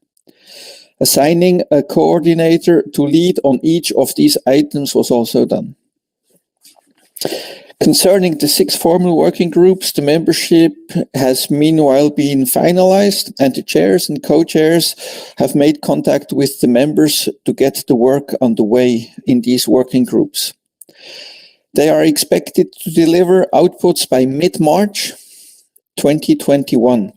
Assigning a coordinator to lead on each of these items was also done. Concerning the 6 formal working groups, the membership has meanwhile been finalized, and the chairs and co-chairs have made contact with the members to get the work underway in these working groups. They are expected to deliver outputs by mid-March 2021.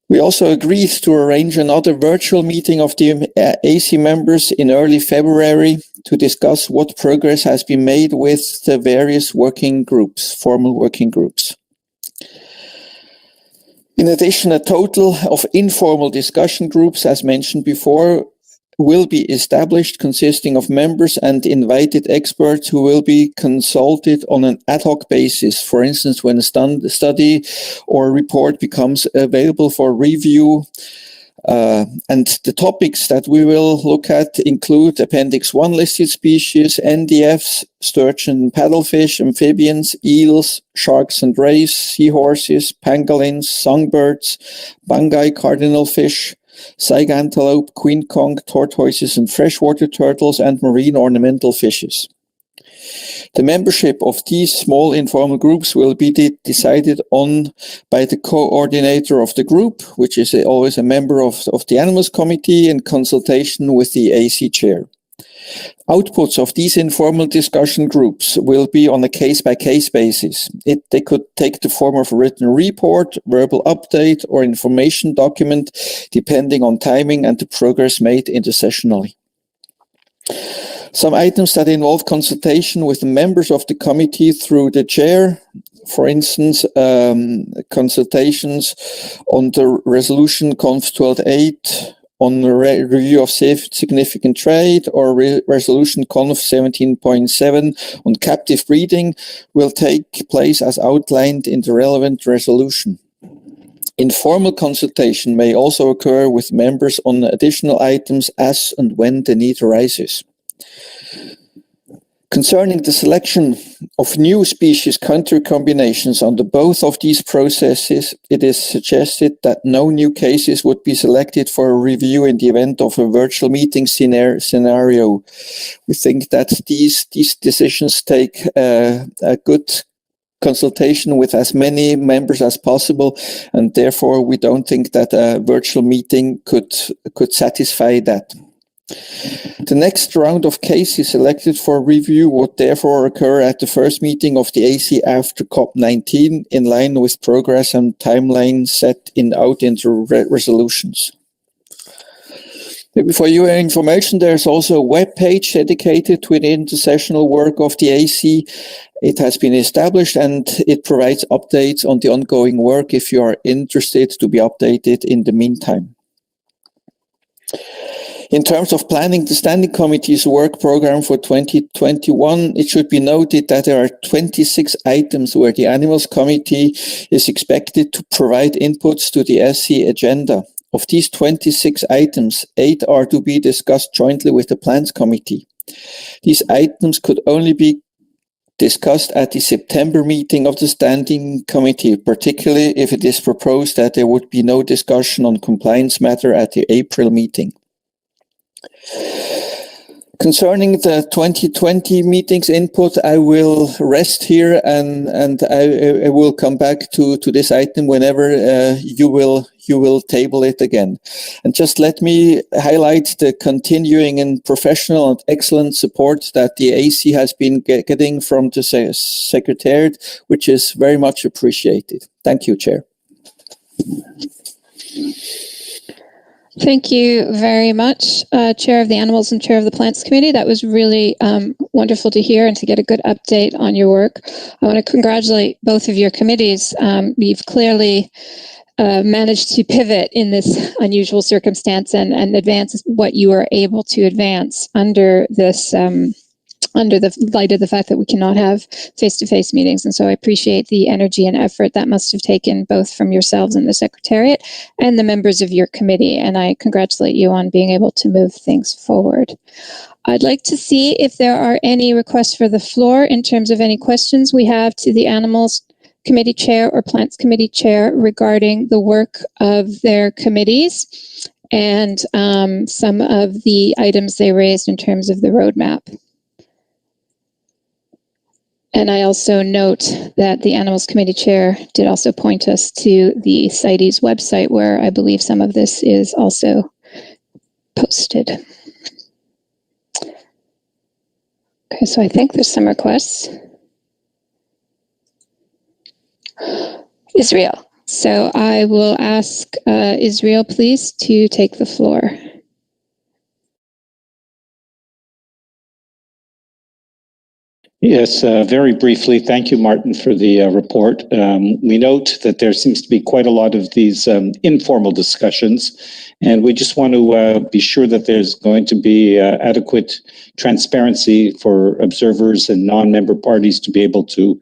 We also agreed to arrange another virtual meeting of the AC members in early February to discuss what progress has been made with the various working groups, formal working groups. In addition, a total of informal discussion groups, as mentioned before, will be established, consisting of members and invited experts who will be consulted on an ad hoc basis. For instance, when a study or report becomes available for review. And the topics that we will look at include Appendix 1 listed species, NDFs, sturgeon and paddlefish, amphibians, eels, sharks and rays, seahorses, pangolins, songbirds, banggai cardinal fish, cygantelope, queen conch, tortoises and freshwater turtles, and marine ornamental fishes. The membership of these small informal groups will be decided on by the coordinator of the group, which is always a member of the Animals Committee, in consultation with the AC chair. Outputs of these informal discussion groups will be on a case-by-case basis. They could take the form of a written report, verbal update, or information document, depending on timing and the progress made intersessionally. Some items that involve consultation with the members of the committee through the chair, for instance, consultations on the resolution Conf 12.8, on the review of significant trade, or resolution Conf 17.7 on captive breeding, will take place as outlined in the relevant resolution. Informal consultation may also occur with members on additional items as and when the need arises. Concerning the selection of new species country combinations under both of these processes, it is suggested that no new cases would be selected for a review in the event of a virtual meeting scenario. We think that these decisions take a good consultation with as many members as possible, and therefore we don't think that a virtual meeting could satisfy that. The next round of cases selected for review would therefore occur at the first meeting of the AC after COP19, in line with progress and timeline set out in the resolutions. For your information, there's also a web page dedicated to the intersessional work of the AC. It has been established and it provides updates on the ongoing work if you are interested to be updated in the meantime. In terms of planning the Standing Committee's work program for 2021, it should be noted that there are 26 items where the Animals Committee is expected to provide inputs to the SC agenda. Of these 26 items, 8 are to be discussed jointly with the Plants Committee. These items could only be discussed at the September meeting of the Standing Committee, particularly if it is proposed that there would be no discussion on compliance matter at the April meeting. Concerning the 2020 meetings input, I will rest here and I will come back to this item whenever you will table it again. And just let me highlight the continuing and professional and excellent support that the AC has been getting from the Secretariat, which is very much appreciated. Thank you, Chair.
Thank you very much, Chair of the Animals and Chair of the Plants Committee. That was really wonderful to hear and to get a good update on your work. I want to congratulate both of your committees. You've clearly managed to pivot in this unusual circumstance and advance what you are able to advance under this under the light of the fact that we cannot have face-to-face meetings. And so I appreciate the energy and effort that must have taken both from yourselves and the Secretariat and the members of your committee. And I congratulate you on being able to move things forward. I'd like to see if there are any requests for the floor in terms of any questions we have to the Animals Committee Chair or Plants Committee Chair regarding the work of their committees and some of the items they raised in terms of the roadmap. And I also note that the Animals Committee Chair did also point us to the CITES website, where I believe some of this is also posted. Okay, so I think there's some requests. Israel. So I will ask Israel, please, to take the floor.
Yes, very briefly, thank you, Martin, for the report. We note that there seems to be quite a lot of these informal discussions, and we just want to be sure that there's going to be adequate transparency for observers and non-member parties to be able to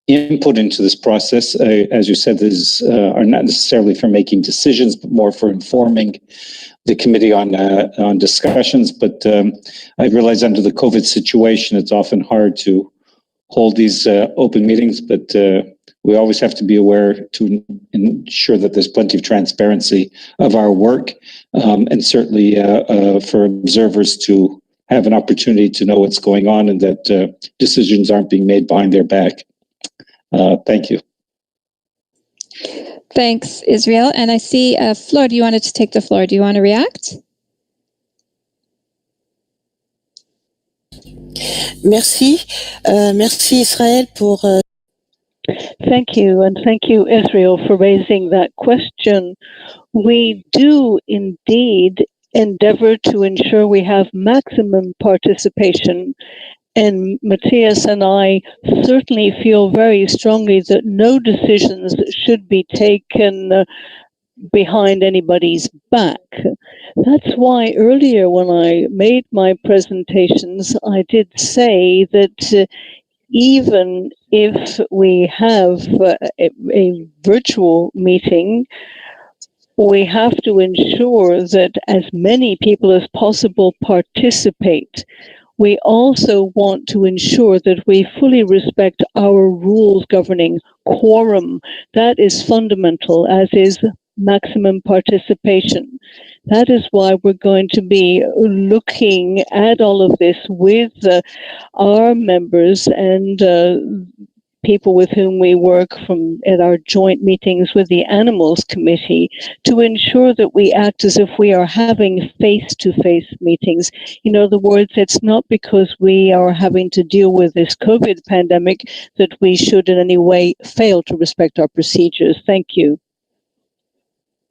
input into this process. As you said, these are not necessarily for making decisions, but more for informing the committee on discussions. But I realize under the COVID situation, it's often hard to hold these open meetings, but we always have to be aware to ensure that there's plenty of transparency of our work, and certainly for observers to have an opportunity to know what's going on and that decisions aren't being made behind their back. Thank you.
Thanks, Israel. And I see Flor, you wanted to take the floor. Do you want to react?
Merci. Merci Israël pour...
Thank you, and thank you, Israel, for raising that question. We do indeed endeavor to ensure we have maximum participation, and Matthias and I certainly feel very strongly that no decisions should be taken behind anybody's back. That's why earlier when I made my presentations, I did say that even if we have a virtual meeting, we have to ensure that as many people as possible participate. We also want to ensure that we fully respect our rules governing quorum. That is fundamental, as is maximum participation. That is why we're going to be looking at all of this with our members and people with whom we work at our joint meetings with the Animals Committee to ensure that we act as if we are having face-to-face meetings. In other words, it's not because we are having to deal with this COVID pandemic that we should in any way fail to respect our procedures. Thank you.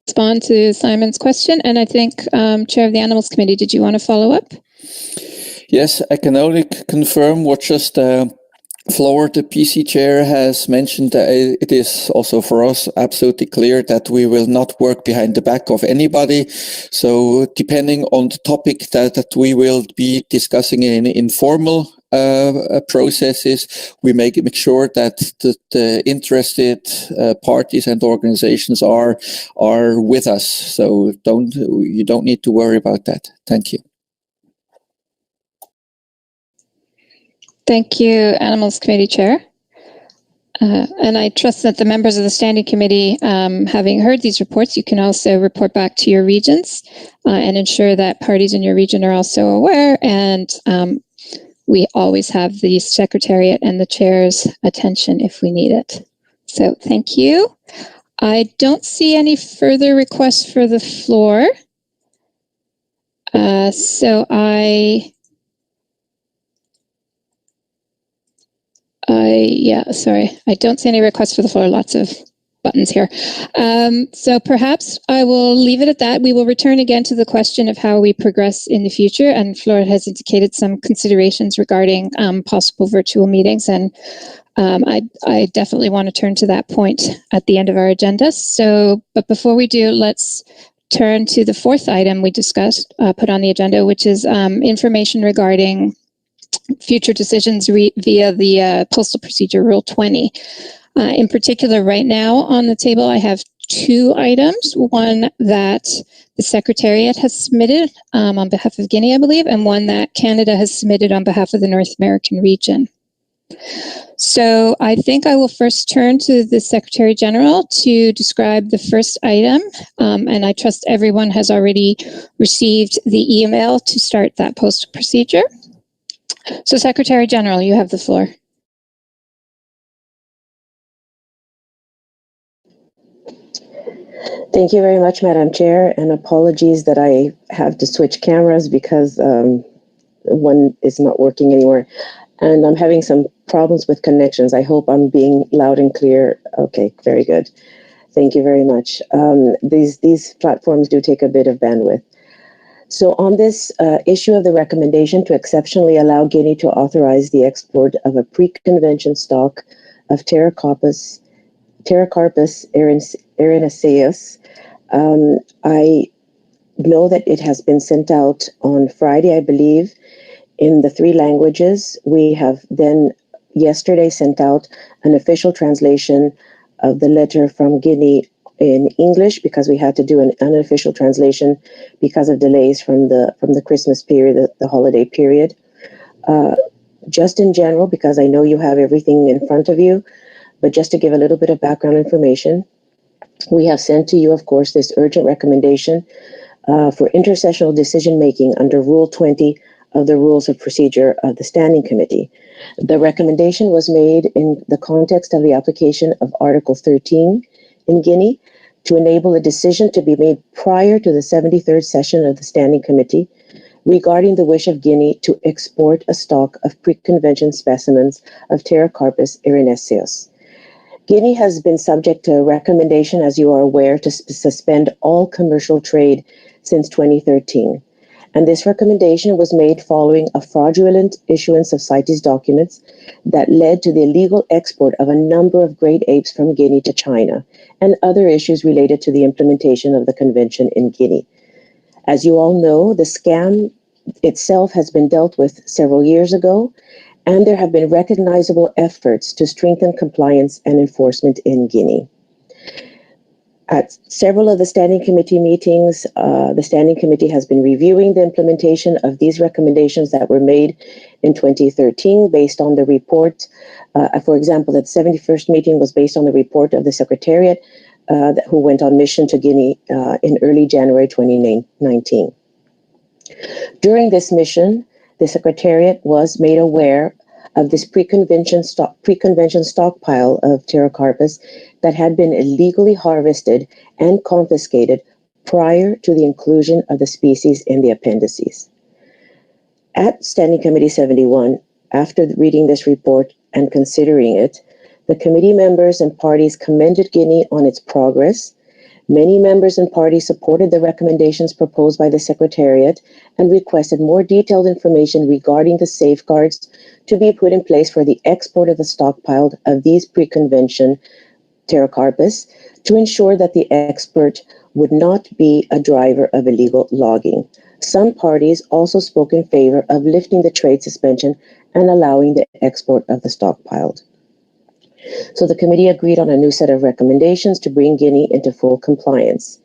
Respond to Simon's question, and I think Chair of the Animals Committee, did you want to follow up?
Yes, I can only confirm what just Flor, the PC chair, has mentioned. It is also for us absolutely clear that we will not work behind the back of anybody. So depending on the topic that we will be discussing in informal processes, we make sure that the interested parties and organizations are with us. So you don't need to worry about that. Thank you.
Thank you, Animals Committee Chair. And I trust that the members of the Standing Committee, having heard these reports, you can also report back to your regions and ensure that parties in your region are also aware. And we always have the Secretariat and the Chair's attention if we need it. So thank you. I don't see any further requests for the floor. I don't see any requests for the floor. Lots of buttons here. So perhaps I will leave it at that. We will return again to the question of how we progress in the future. And Flora has indicated some considerations regarding possible virtual meetings. And I definitely want to turn to that point at the end of our agenda. But before we do, let's turn to the fourth item we discussed, put on the agenda, which is information regarding future decisions via the Postal Procedure Rule 20. In particular, right now on the table, I have two items. One that the Secretariat has submitted on behalf of Guinea, I believe, and one that Canada has submitted on behalf of the North American region. So I think I will first turn to the Secretary General to describe the first item, and I trust everyone has already received the email to start that postal procedure. So Secretary General, you have the floor.
Thank you very much, Madam Chair, and apologies that I have to switch cameras because one is not working anymore. And I'm having some problems with connections. I hope I'm being loud and clear. Okay, very good. Thank you very much. These platforms do take a bit of bandwidth. So on this issue of the recommendation to exceptionally allow Guinea to authorize the export of a pre-convention stock of Pterocarpus erinaceus, I know that it has been sent out on Friday, I believe, in the 3 languages. We have then yesterday sent out an official translation of the letter from Guinea in English, because we had to do an unofficial translation because of delays from the Christmas period, the holiday period. Just in general, because I know you have everything in front of you, but just to give a little bit of background information, we have sent to you, of course, this urgent recommendation for intersessional decision-making under Rule 20 of the Rules of Procedure of the Standing Committee. The recommendation was made in the context of the application of Article 13 in Guinea to enable a decision to be made prior to the 73rd session of the Standing Committee regarding the wish of Guinea to export a stock of pre-convention specimens of Pterocarpus erinaceus. Guinea has been subject to a recommendation, as you are aware, to suspend all commercial trade since 2013. And this recommendation was made following a fraudulent issuance of CITES documents that led to the illegal export of a number of great apes from Guinea to China, and other issues related to the implementation of the convention in Guinea. As you all know, the scam itself has been dealt with several years ago, and there have been recognizable efforts to strengthen compliance and enforcement in Guinea. At several of the Standing Committee meetings, the Standing Committee has been reviewing the implementation of these recommendations that were made in 2013 based on the report. For example, the 71st meeting was based on the report of the Secretariat who went on mission to Guinea in early January 2019. During this mission, the Secretariat was made aware of this pre-convention stockpile of Pterocarpus that had been illegally harvested and confiscated prior to the inclusion of the species in the appendices. At Standing Committee 71, after reading this report and considering it, the committee members and parties commended Guinea on its progress. Many members and parties supported the recommendations proposed by the Secretariat and requested more detailed information regarding the safeguards to be put in place for the export of the stockpile of these pre-convention Pterocarpus to ensure that the export would not be a driver of illegal logging. Some parties also spoke in favor of lifting the trade suspension and allowing the export of the stockpiled. So the committee agreed on a new set of recommendations to bring Guinea into full compliance.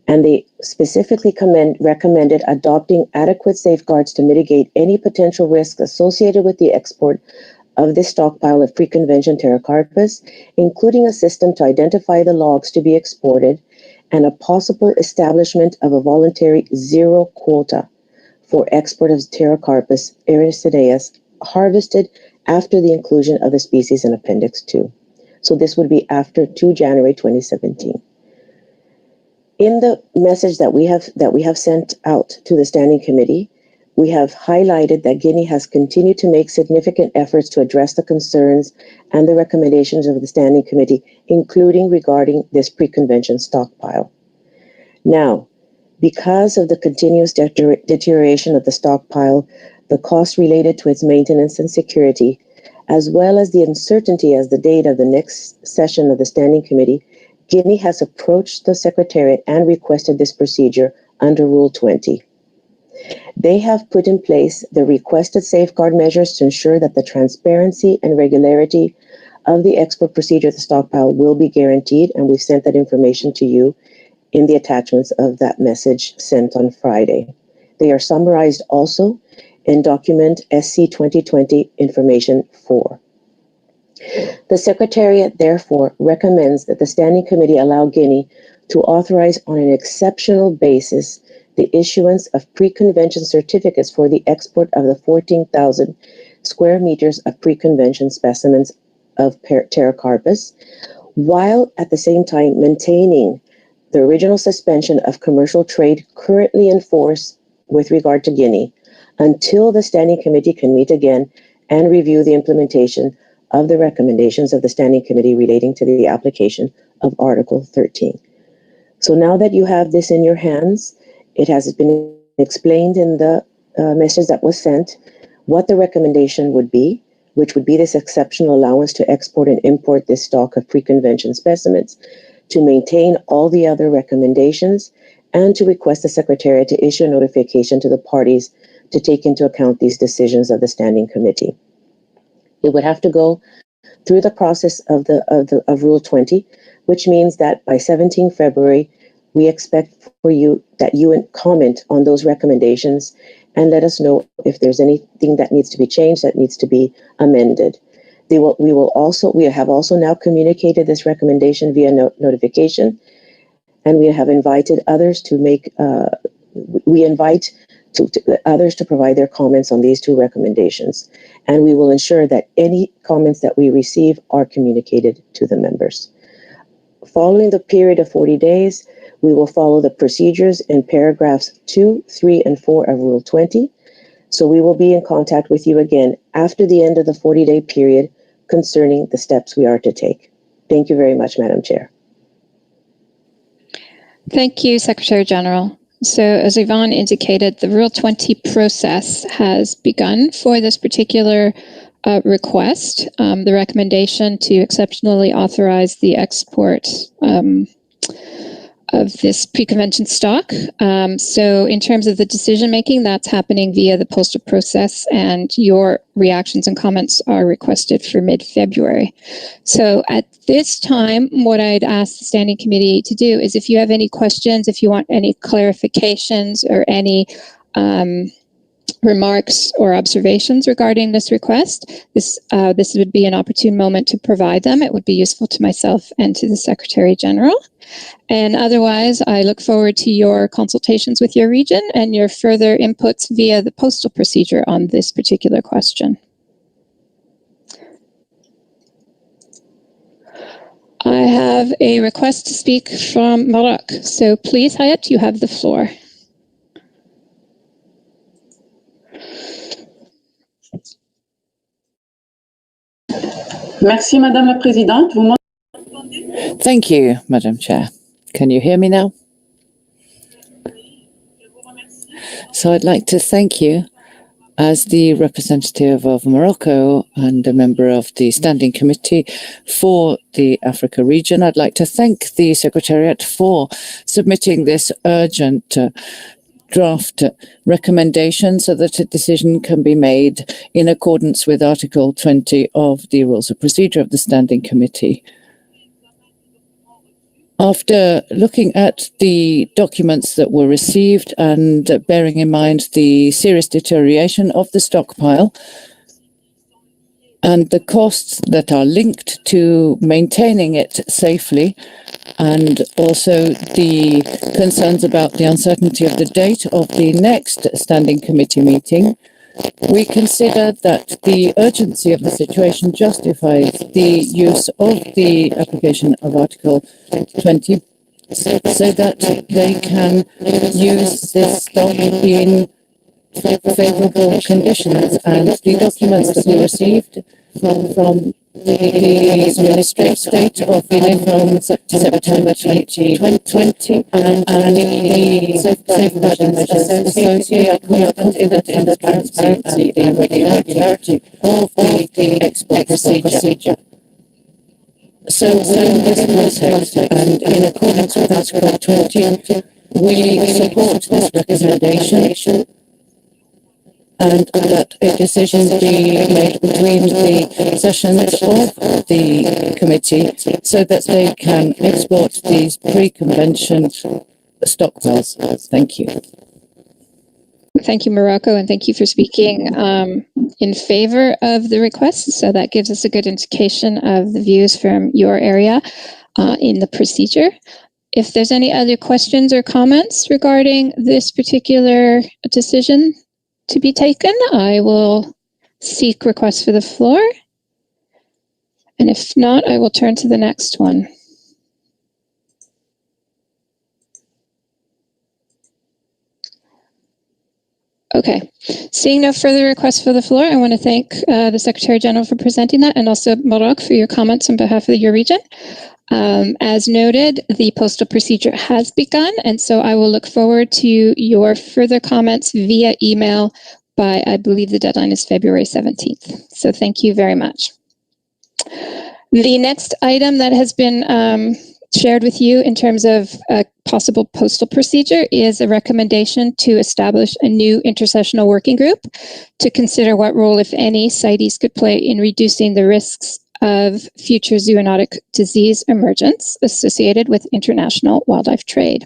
And they specifically recommended adopting adequate safeguards to mitigate any potential risks associated with the export of this stockpile of pre-convention Pterocarpus, including a system to identify the logs to be exported and a possible establishment of a voluntary zero quota for export of Pterocarpus erinaceus harvested after the inclusion of the species in Appendix 2. So this would be after 2 January 2017. In the message that we have sent out to the Standing Committee, we have highlighted that Guinea has continued to make significant efforts to address the concerns and the recommendations of the Standing Committee, including regarding this pre-convention stockpile. Now, because of the continuous deterioration of the stockpile, the costs related to its maintenance and security, as well as the uncertainty as the date of the next session of the Standing Committee, Guinea has approached the Secretariat and requested this procedure under Rule 20. They have put in place the requested safeguard measures to ensure that the transparency and regularity of the export procedure of the stockpile will be guaranteed, and we've sent that information to you in the attachments of that message sent on Friday. They are summarized also in document SC 2020 Information 4. The Secretariat therefore recommends that the Standing Committee allow Guinea to authorize on an exceptional basis the issuance of pre-convention certificates for the export of the 14,000 square meters of pre-convention specimens of Pterocarpus, while at the same time maintaining the original suspension of commercial trade currently in force with regard to Guinea until the Standing Committee can meet again and review the implementation of the recommendations of the Standing Committee relating to the application of Article 13. So now that you have this in your hands, it has been explained in the message that was sent what the recommendation would be, which would be this exceptional allowance to export and import this stock of pre-convention specimens, to maintain all the other recommendations, and to request the Secretariat to issue a notification to the parties to take into account these decisions of the Standing Committee. It would have to go through the process of Rule 20, which means that by 17 February, we expect for you that you comment on those recommendations and let us know if there's anything that needs to be changed, that needs to be amended. We have also now communicated this recommendation via notification, and we have invited others to make. We invite others to provide their comments on these two recommendations, and we will ensure that any comments that we receive are communicated to the members. Following the period of 40 days, we will follow the procedures in paragraphs 2, 3, and 4 of Rule 20. So we will be in contact with you again after the end of the 40-day period concerning the steps we are to take. Thank you very much, Madam Chair.
Thank you, Secretary General. So as Yvonne indicated, the Rule 20 process has begun for this particular request, the recommendation to exceptionally authorize the export of this pre-convention stock. So in terms of the decision-making, that's happening via the postal process, and your reactions and comments are requested for mid-February. So at this time, what I'd ask the Standing Committee to do is if you have any questions, if you want any clarifications or any remarks or observations regarding this request, this would be an opportune moment to provide them. It would be useful to myself and to the Secretary General. And otherwise, I look forward to your consultations with your region and your further inputs via the postal procedure on this particular question. I have a request to speak from Maroc. So please, Hayat, you have the floor.
Merci, Madame la Présidente.
Thank you, Madam Chair. Can you hear me now? So I'd like to thank you as the representative of Morocco and a member of the Standing Committee for the Africa region. I'd like to thank the Secretariat for submitting this urgent draft recommendation so that a decision can be made in accordance with Article 20 of the Rules of Procedure of the Standing Committee. After looking at the documents that were received and bearing in mind the serious deterioration of the stockpile and the costs that are linked to maintaining it safely, and also the concerns about the uncertainty of the date of the next Standing Committee meeting, we consider that the urgency of the situation justifies the use of the application of Article 20 so that they can use this stock in favourable conditions. And the documents that we received from the Ministry of State of Benin from September 2020 and the safeguarding measures associated with the transparency and regularity of the export procedure. So within this process and in accordance with Article 20, we support this recommendation and that a decision be made between the sessions of the committee so that they can export these pre-convention stockpiles. Thank you.
Thank you, Morocco, and thank you for speaking in favor of the request. So that gives us a good indication of the views from your area in the procedure. If there's any other questions or comments regarding this particular decision to be taken, I will seek requests for the floor. And if not, I will turn to the next one. Okay. Okay. Seeing no further requests for the floor, I want to thank the Secretary General for presenting that, and also Morok for your comments on behalf of your region. As noted, the postal procedure has begun, and so I will look forward to your further comments via email by, I believe the deadline is February 17th. So thank you very much. The next item that has been shared with you in terms of a possible postal procedure is a recommendation to establish a new intersessional working group to consider what role, if any, CITES could play in reducing the risks of future zoonotic disease emergence associated with international wildlife trade.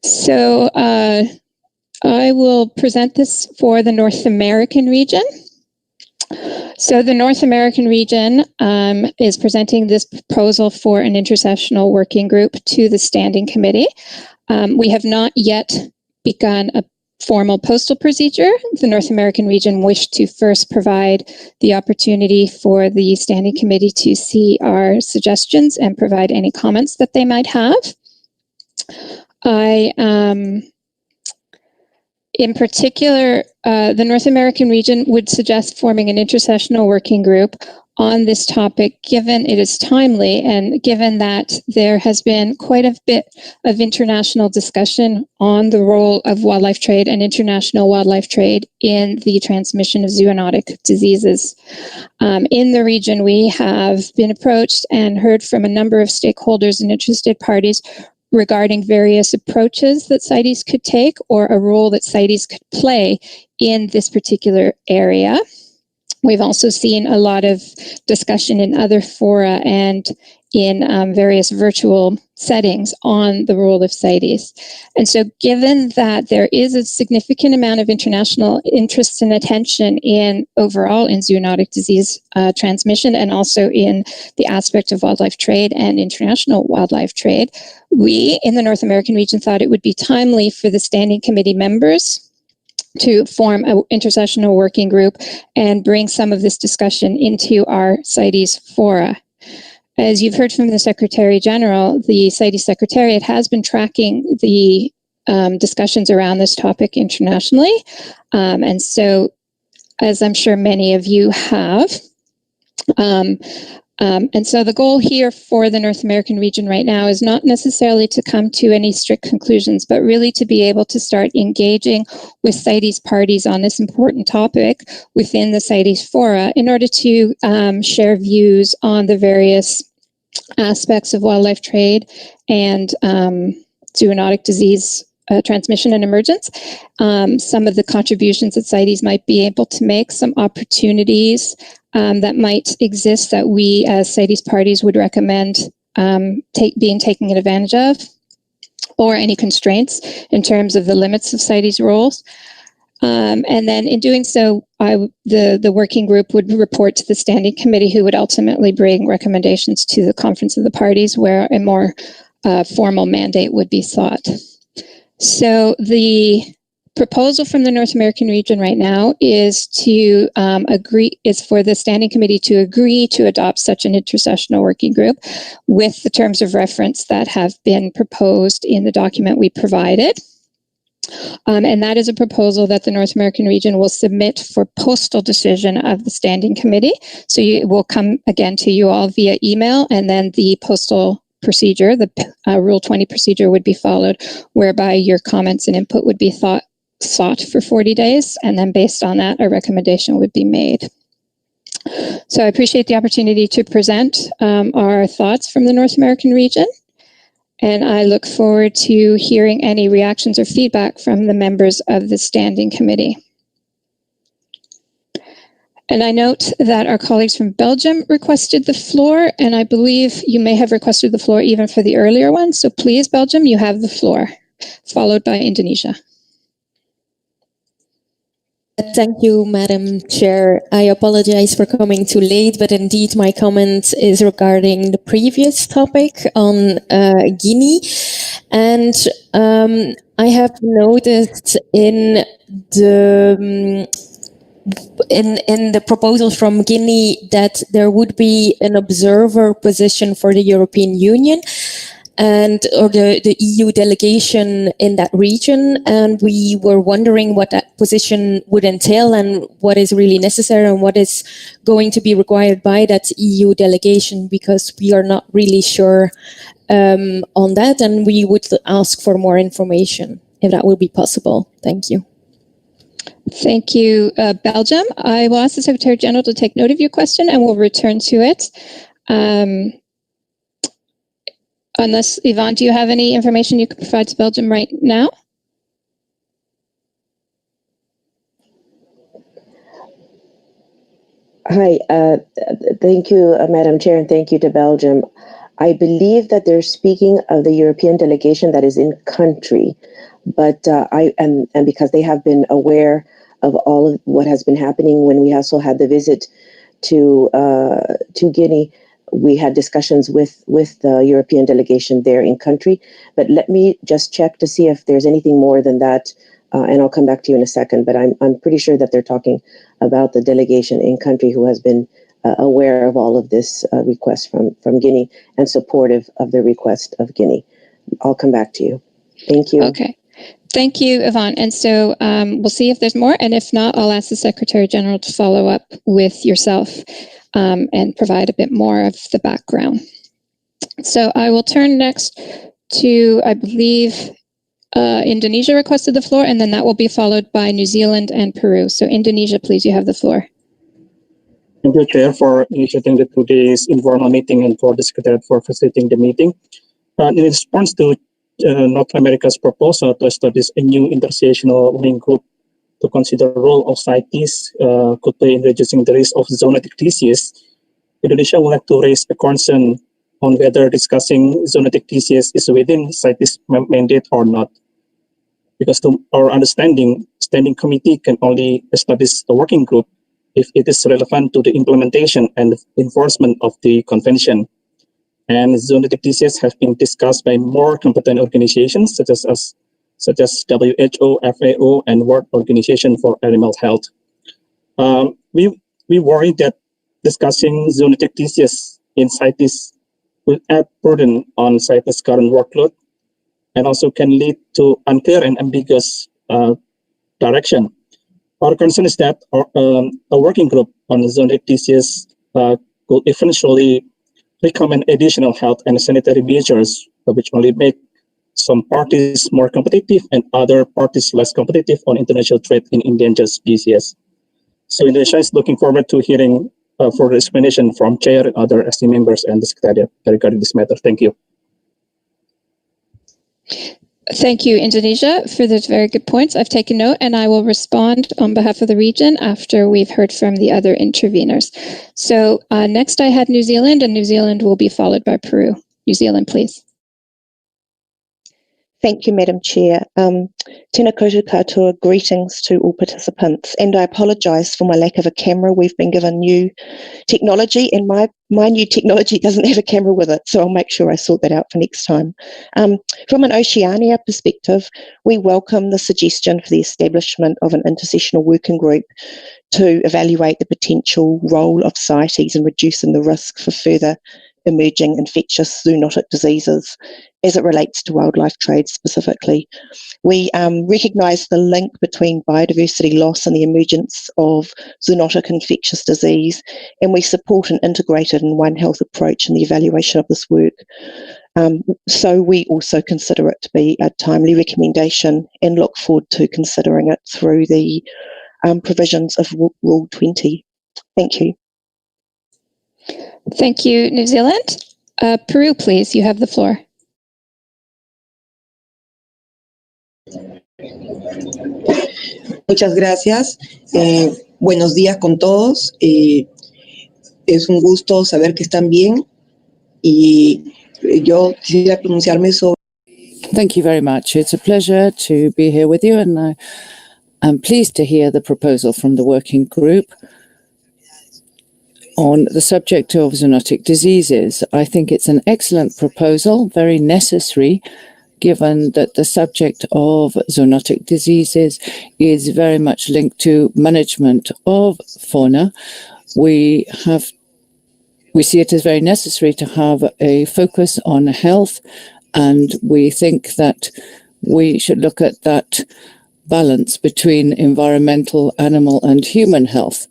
So I will present this for the North American region. So the North American region is presenting this proposal for an intersessional working group to the Standing Committee. We have not yet begun a formal postal procedure. The North American region wished to first provide the opportunity for the Standing Committee to see our suggestions and provide any comments that they might have. In particular, the North American region would suggest forming an intersessional working group on this topic, given it is timely and given that there has been quite a bit of international discussion on the role of wildlife trade and international wildlife trade in the transmission of zoonotic diseases. In the region, we have been approached and heard from a number of stakeholders and interested parties regarding various approaches that CITES could take or a role that CITES could play in this particular area. We've also seen a lot of discussion in other fora and in various virtual settings on the role of CITES. And so given that there is a significant amount of international interest and attention in overall in zoonotic disease transmission and also in the aspect of wildlife trade and international wildlife trade, we in the North American region thought it would be timely for the Standing Committee members to form an intersessional working group and bring some of this discussion into our CITES fora. As you've heard from the Secretary General, the CITES Secretariat has been tracking the discussions around this topic internationally. And so, as I'm sure many of you have, and so the goal here for the North American region right now is not necessarily to come to any strict conclusions, but really to be able to start engaging with CITES parties on this important topic within the CITES fora in order to share views on the various aspects of wildlife trade and zoonotic disease transmission and emergence, some of the contributions that CITES might be able to make, some opportunities that might exist that we as CITES parties would recommend being taken advantage of, or any constraints in terms of the limits of CITES roles. And then in doing so, the working group would report to the Standing Committee, who would ultimately bring recommendations to the Conference of the Parties, where a more formal mandate would be sought. So the proposal from the North American region right now is to for the Standing Committee to agree to adopt such an intersessional working group with the terms of reference that have been proposed in the document we provided. And that is a proposal that the North American region will submit for postal decision of the Standing Committee. So it will come again to you all via email, and then the postal procedure, the Rule 20 procedure would be followed, whereby your comments and input would be sought for 40 days, and then based on that, a recommendation would be made. So I appreciate the opportunity to present our thoughts from the North American region, and I look forward to hearing any reactions or feedback from the members of the Standing Committee. And I note that our colleagues from Belgium requested the floor, and I believe you may have requested the floor even for the earlier one. So please, Belgium, you have the floor, followed by Indonesia.
Thank you, Madam Chair. I apologize for coming too late, but indeed my comment is regarding the previous topic on Guinea. And I have noticed in the proposal from Guinea that there would be an observer position for the European Union. or the EU delegation in that region. And we were wondering what that position would entail and what is really necessary and what is going to be required by that EU delegation, because we are not really sure on that, and we would ask for more information if that will be possible. Thank you.
Thank you, Belgium. I will ask the Secretary General to take note of your question and we'll return to it. Unless, Yvonne, do you have any information you can provide to Belgium right now?
Hi, thank you, Madam Chair, and thank you to Belgium. I believe that they're speaking of the European delegation that is in country, but and because they have been aware of all of what has been happening when we also had the visit to Guinea, we had discussions with the European delegation there in country. But let me just check to see if there's anything more than that, and I'll come back to you in a second. But I'm pretty sure that they're talking about the delegation in country who has been aware of all of this request from Guinea and supportive of the request of Guinea. I'll come back to you. Thank you.
Okay. Thank you, Yvonne. And so we'll see if there's more. And if not, I'll ask the Secretary General to follow up with yourself and provide a bit more of the background. So I will turn next to, I believe, Indonesia requested the floor, and then that will be followed by New Zealand and Peru. So Indonesia, please, you have the floor.
Thank you, Chair, for initiating today's informal meeting and for the Secretariat for facilitating the meeting. In response to North America's proposal to establish a new intersectional working group to consider the role of CITES could play in reducing the risk of zoonotic disease, Indonesia would like to raise a concern on whether discussing zoonotic disease is within CITES mandate or not. Because to our understanding, Standing Committee can only establish a working group if it is relevant to the implementation and enforcement of the convention. And zoonotic disease have been discussed by more competent organizations such as WHO, FAO, and World Organization for Animal Health. We worry that discussing zoonotic disease in CITES will add burden on CITES' current workload and also can lead to unclear and ambiguous direction. Our concern is that a working group on zoonotic disease could eventually recommend additional health and sanitary measures, which only make some parties more competitive and other parties less competitive on international trade in endangered species. So Indonesia is looking forward to hearing further explanation from Chair and other ST members and the Secretariat regarding this matter. Thank you.
Thank you, Indonesia, for those very good points. I've taken note, and I will respond on behalf of the region after we've heard from the other interveners. So next I had New Zealand, and New Zealand will be followed by Peru. New Zealand, please.
Thank you, Madam Chair. Tēnā koutou katoa, greetings to all participants, and I apologise for my lack of a camera. We've been given new technology, and my new technology doesn't have a camera with it, so I'll make sure I sort that out for next time. From an Oceania perspective, we welcome the suggestion for the establishment of an intersessional working group to evaluate the potential role of CITES in reducing the risk for further emerging infectious zoonotic diseases as it relates to wildlife trade specifically. We recognise the link between biodiversity loss and the emergence of zoonotic infectious disease, and we support an integrated and One Health approach in the evaluation of this work. So we also consider it to be a timely recommendation and look forward to considering it through the provisions of Rule 20. Thank you.
Thank you, New Zealand. Peru, please, you have the floor.
Muchas gracias. Buenos días con todos. Es un gusto saber que están bien. Y yo quisiera pronunciarme sobre.
Thank you very much. It's a pleasure to be here with you, and I'm pleased to hear the proposal from the working group on the subject of zoonotic diseases. I think it's an excellent proposal, very necessary, given that the subject of zoonotic diseases is very much linked to management of fauna. We see it as very necessary to have a focus on health And we think that we should look at that balance between environmental, animal, and human health.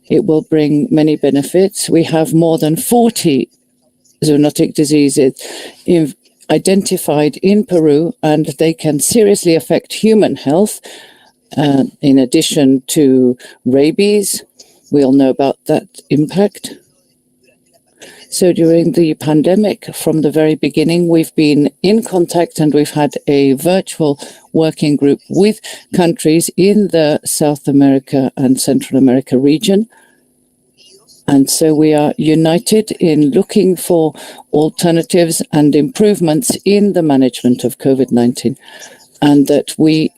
It will bring many benefits. We have more than 40 zoonotic diseases identified in Peru, and they can seriously affect human health. In addition to rabies, we all know about that impact. So during the pandemic, from the very beginning, we've been in contact and we've had a virtual working group with countries in the South America and Central America region. And so we are united in looking for alternatives and improvements in the management of COVID-19, and that we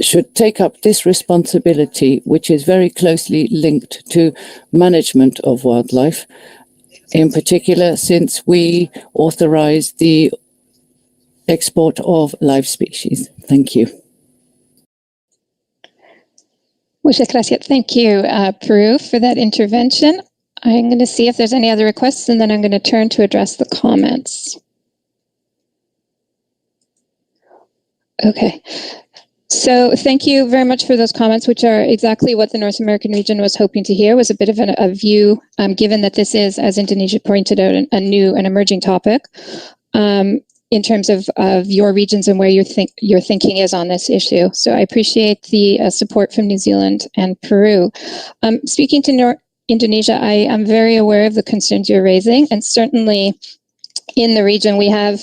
should take up this responsibility, which is very closely linked to management of wildlife, in particular since we authorize the export of live species. Thank you.
Muchas gracias. Thank you, Peru, for that intervention. I'm going to see if there's any other requests, and then I'm going to turn to address the comments. Okay. So thank you very much for those comments, which are exactly what the North American region was hoping to hear, was a bit of a view, given that this is, as Indonesia pointed out, a new and emerging topic, in terms of your regions and where your thinking is on this issue. So I appreciate the support from New Zealand and Peru. Speaking to Indonesia, I am very aware of the concerns you're raising, and certainly in the region we have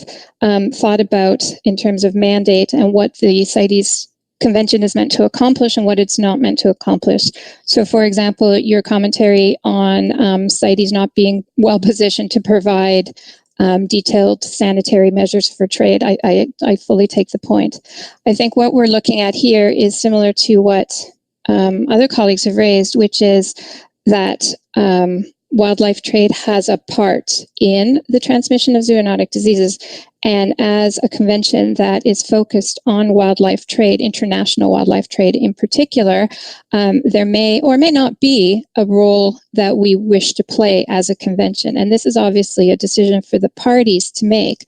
thought about in terms of mandate and what the CITES Convention is meant to accomplish and what it's not meant to accomplish. So, for example, your commentary on CITES not being well positioned to provide detailed sanitary measures for trade, I fully take the point. I think what we're looking at here is similar to what other colleagues have raised, which is that wildlife trade has a part in the transmission of zoonotic diseases. And as a convention that is focused on wildlife trade, international wildlife trade in particular, there may or may not be a role that we wish to play as a convention. And this is obviously a decision for the parties to make.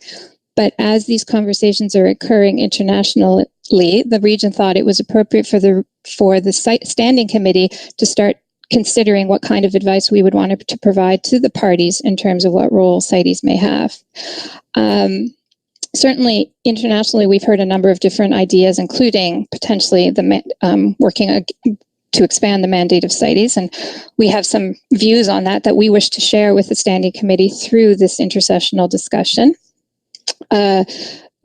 But as these conversations are occurring internationally, the region thought it was appropriate for the Standing Committee to start considering what kind of advice we would want to provide to the parties in terms of what role CITES may have. Certainly, internationally, we've heard a number of different ideas, including potentially working to expand the mandate of CITES, and we have some views on that we wish to share with the Standing Committee through this intersessional discussion.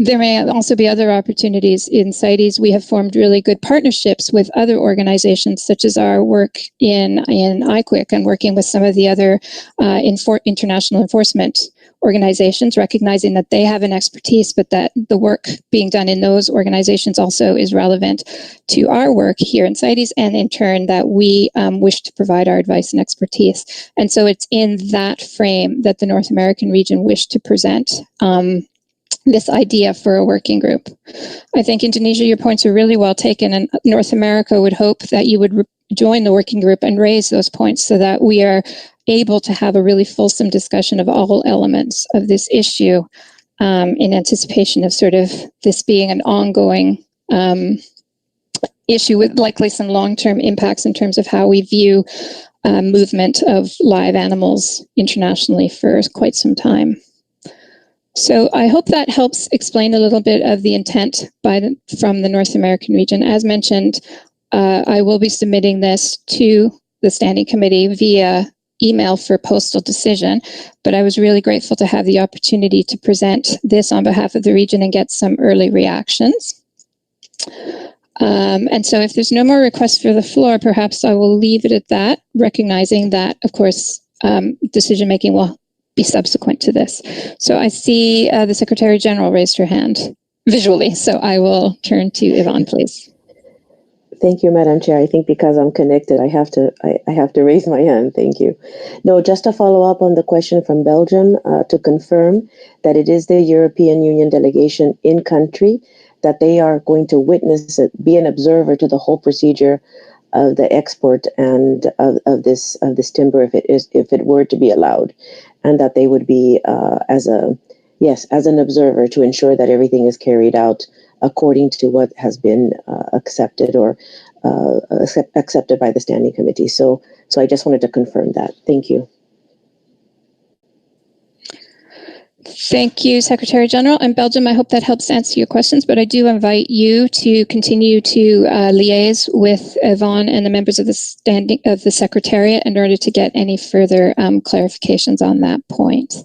There may also be other opportunities in CITES. We have formed really good partnerships with other organizations, such as our work in IQWIC and working with some of the other international enforcement organizations, recognizing that they have an expertise, but that the work being done in those organizations also is relevant to our work here in CITES, and in turn that we wish to provide our advice and expertise. And so it's in that frame that the North American region wished to present this idea for a working group. I think, Indonesia, your points are really well taken, and North America would hope that you would join the working group and raise those points so that we are able to have a really fulsome discussion of all elements of this issue in anticipation of sort of this being an ongoing issue with likely some long-term impacts in terms of how we view movement of live animals internationally for quite some time. So I hope that helps explain a little bit of the intent from the North American region. As mentioned, I will be submitting this to the Standing Committee via email for postal decision, but I was really grateful to have the opportunity to present this on behalf of the region and get some early reactions. And so if there's no more requests for the floor, perhaps I will leave it at that, recognizing that, of course, decision-making will be subsequent to this. So I see the Secretary General raised her hand visually, so I will turn to Yvonne, please.
Thank you, Madam Chair. I think because I'm connected, I have to raise my hand. Thank you. No, just to follow up on the question from Belgium, to confirm that it is the European Union delegation in country, that they are going to witness it, be an observer to the whole procedure of the export and of this timber if it were to be allowed, and that they would be as a Yes, as an observer to ensure that everything is carried out according to what has been accepted or accepted by the Standing Committee. So I just wanted to confirm that. Thank you.
Thank you, Secretary General. And Belgium, I hope that helps answer your questions, but I do invite you to continue to liaise with Yvonne and the members of the Secretariat in order to get any further clarifications on that point.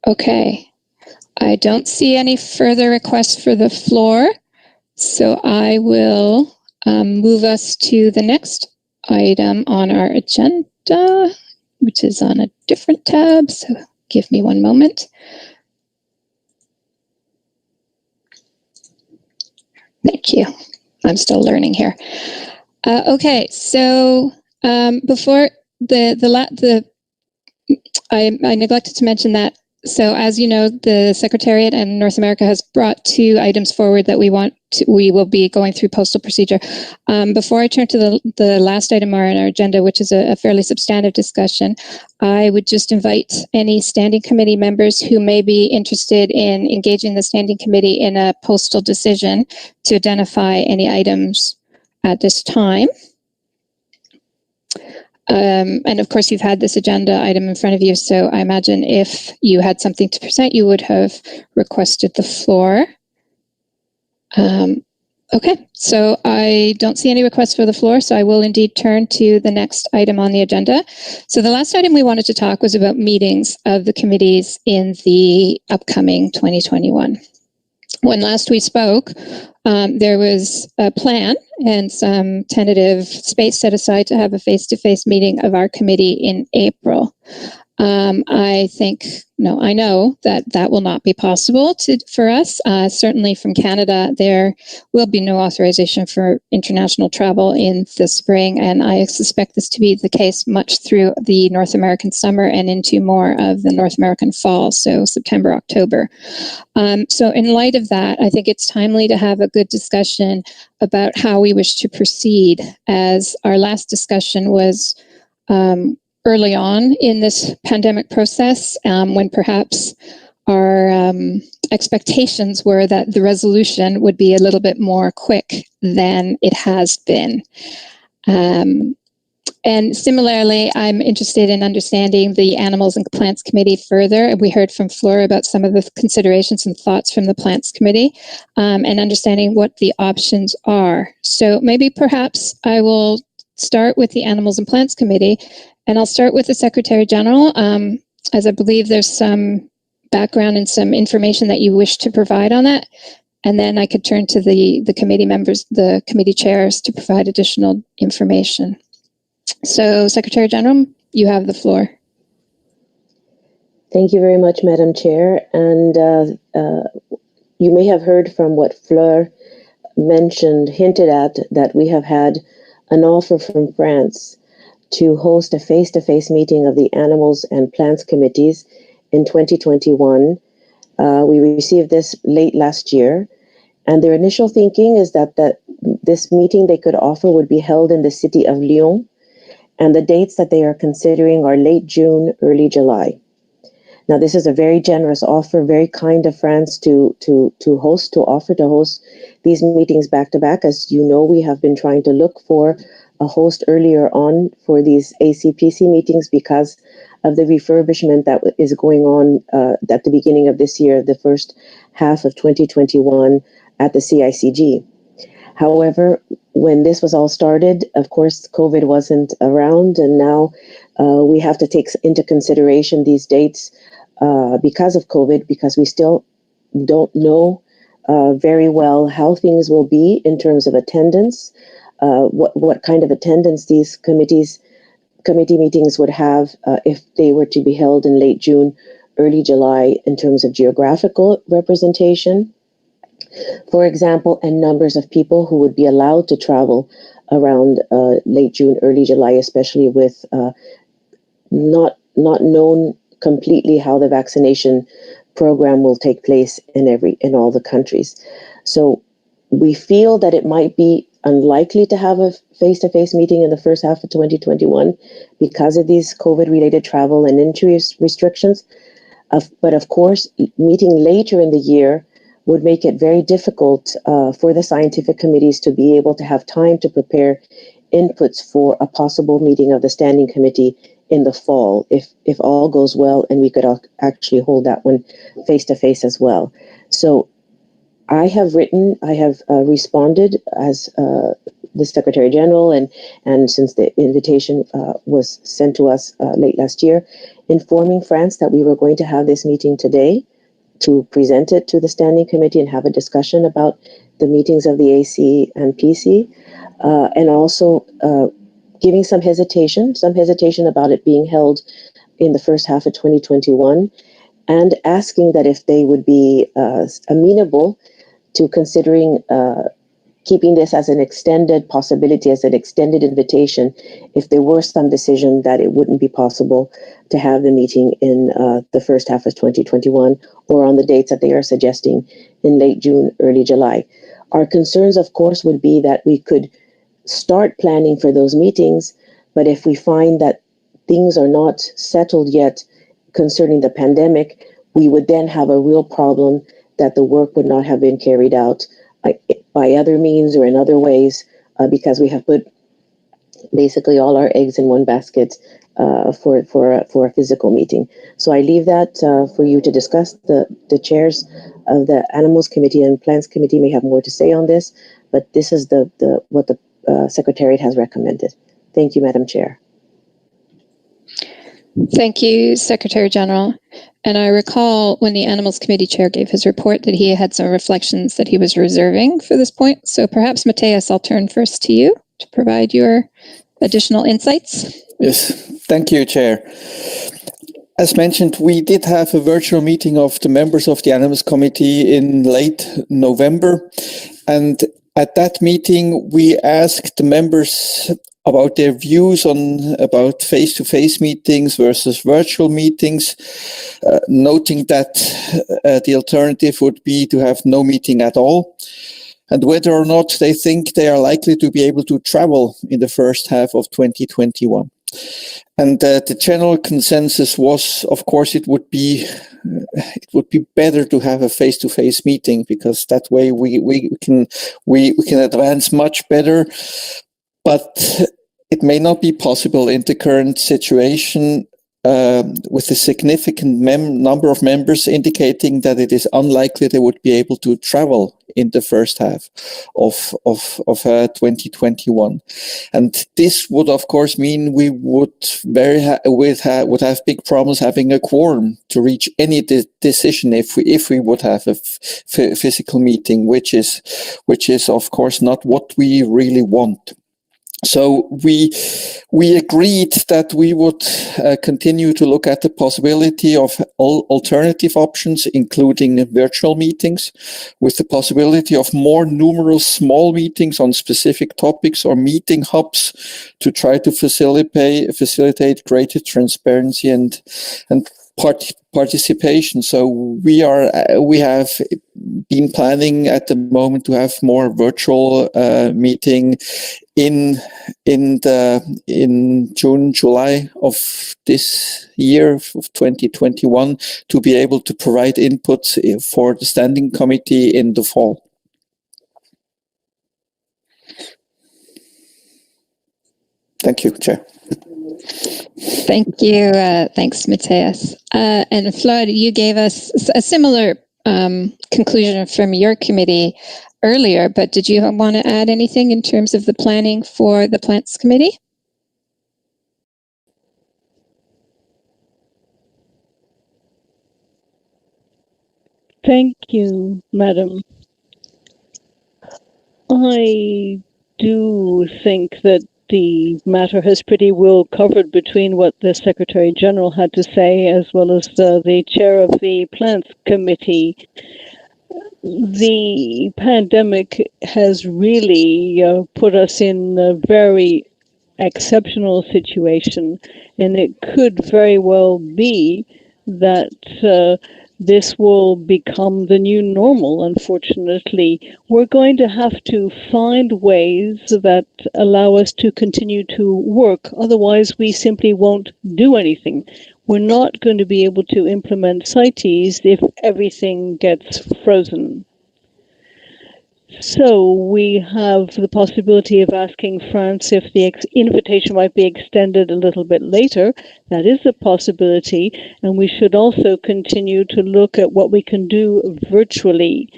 Okay, I don't see any further requests for the floor, so I will move us to the next item on our agenda, which is on a different tab, so give me one moment. Thank you. I'm still learning here. Okay, so before I neglected to mention that. So as you know, the Secretariat and North America has brought 2 items forward that we will be going through postal procedure. Before I turn to the last item on our agenda, which is a fairly substantive discussion, I would just invite any Standing Committee members who may be interested in engaging the Standing Committee in a postal decision to identify any items at this time. And of course, you've had this agenda item in front of you, so I imagine if you had something to present, you would have requested the floor. Okay, so I don't see any requests for the floor, so I will indeed turn to the next item on the agenda. So the last item we wanted to talk was about meetings of the committees in the upcoming 2021. When last we spoke, there was a plan and some tentative space set aside to have a face-to-face meeting of our committee in April. I know that will not be possible for us. Certainly from Canada, there will be no authorization for international travel in the spring, and I suspect this to be the case much through the North American summer and into more of the North American fall, so September, October. So in light of that, I think it's timely to have a good discussion about how we wish to proceed, as our last discussion was early on in this pandemic process, when perhaps our expectations were that the resolution would be a little bit more quick than it has been. And similarly, I'm interested in understanding the Animals and Plants Committee further. We heard from Flora about some of the considerations and thoughts from the Plants Committee, and understanding what the options are. So maybe perhaps I will start with the Animals and Plants Committee, and I'll start with the Secretary General, as I believe there's some background and some information that you wish to provide on that. And then I could turn to the committee members, the committee chairs, to provide additional information. So, Secretary General, you have the floor.
Thank you very much, Madam Chair. And you may have heard from what Fleur hinted at, that we have had an offer from France to host a face-to-face meeting of the Animals and Plants Committees in 2021. We received this late last year, and their initial thinking is that this meeting they could offer would be held in the city of Lyon, and the dates that they are considering are late June, early July. Now, this is a very generous offer, very kind of France to offer to host these meetings back to back. As you know, we have been trying to look for a host earlier on for these ACPC meetings because of the refurbishment that is going on at the beginning of this year, the first half of 2021 at the CICG. However, when this was all started, of course, COVID wasn't around, and now we have to take into consideration these dates because of COVID, because we still don't know very well how things will be in terms of attendance, what kind of attendance these committee meetings would have if they were to be held in late June, early July in terms of geographical representation, for example, and numbers of people who would be allowed to travel around late June, early July, especially with not known completely how the vaccination program will take place in all the countries. So we feel that it might be unlikely to have a face-to-face meeting in the first half of 2021 because of these COVID-related travel and entry restrictions. But of course, meeting later in the year would make it very difficult for the scientific committees to be able to have time to prepare inputs for a possible meeting of the standing committee in the fall, if all goes well and we could actually hold that one face-to-face as well. So I have responded as the Secretary General, and since the invitation was sent to us late last year, informing France that we were going to have this meeting today to present it to the Standing Committee and have a discussion about the meetings of the AC and PC, and also giving some hesitation about it being held in the first half of 2021, and asking that if they would be amenable to considering keeping this as an extended possibility, as an extended invitation, if there were some decision that it wouldn't be possible to have the meeting in the first half of 2021 or on the dates that they are suggesting in late June, early July. Our concerns, of course, would be that we could start planning for those meetings, but if we find that things are not settled yet concerning the pandemic, we would then have a real problem that the work would not have been carried out by other means or in other ways, because we have put basically all our eggs in one basket for a physical meeting. So I leave that for you to discuss. The chairs of the Animals Committee and Plants Committee may have more to say on this, but this is what the Secretariat has recommended. Thank you, Madam Chair.
Thank you, Secretary General. And I recall when the Animals Committee Chair gave his report that he had some reflections that he was reserving for this point. So perhaps, Matthias, I'll turn first to you to provide your additional insights.
Yes, thank you, Chair. As mentioned, we did have a virtual meeting of the members of the Animals Committee in late November. And at that meeting, we asked the members about their views about face-to-face meetings versus virtual meetings, noting that the alternative would be to have no meeting at all, and whether or not they think they are likely to be able to travel in the first half of 2021. And the general consensus was, of course, it would be better to have a face-to-face meeting, because that way we can advance much better. But it may not be possible in the current situation, with a significant number of members indicating that it is unlikely they would be able to travel in the first half of 2021. And this would, of course, mean we would have big problems having a quorum to reach any decision if we would have a physical meeting, which is, of course, not what we really want. So we agreed that we would continue to look at the possibility of alternative options, including virtual meetings, with the possibility of more numerous small meetings on specific topics or meeting hubs to try to facilitate greater transparency and participation. So we have been planning at the moment to have more virtual meeting in June, July of this year of 2021, to be able to provide input for the Standing Committee in the fall. Thank you, Chair.
Thank you. Thanks, Matthias. And Floyd, you gave us a similar conclusion from your committee earlier, but did you want to add anything in terms of the planning for the Plants Committee?
Thank you, Madam. I do think that the matter has pretty well covered between what the Secretary General had to say as well as the chair of the Plants Committee. The pandemic has really put us in a very exceptional situation, and it could very well be that this will become the new normal, unfortunately. We're going to have to find ways that allow us to continue to work. Otherwise, we simply won't do anything. We're not going to be able to implement CITES if everything gets frozen. So we have the possibility of asking France if the invitation might be extended a little bit later. That is a possibility, and we should also continue to look at what we can do virtually.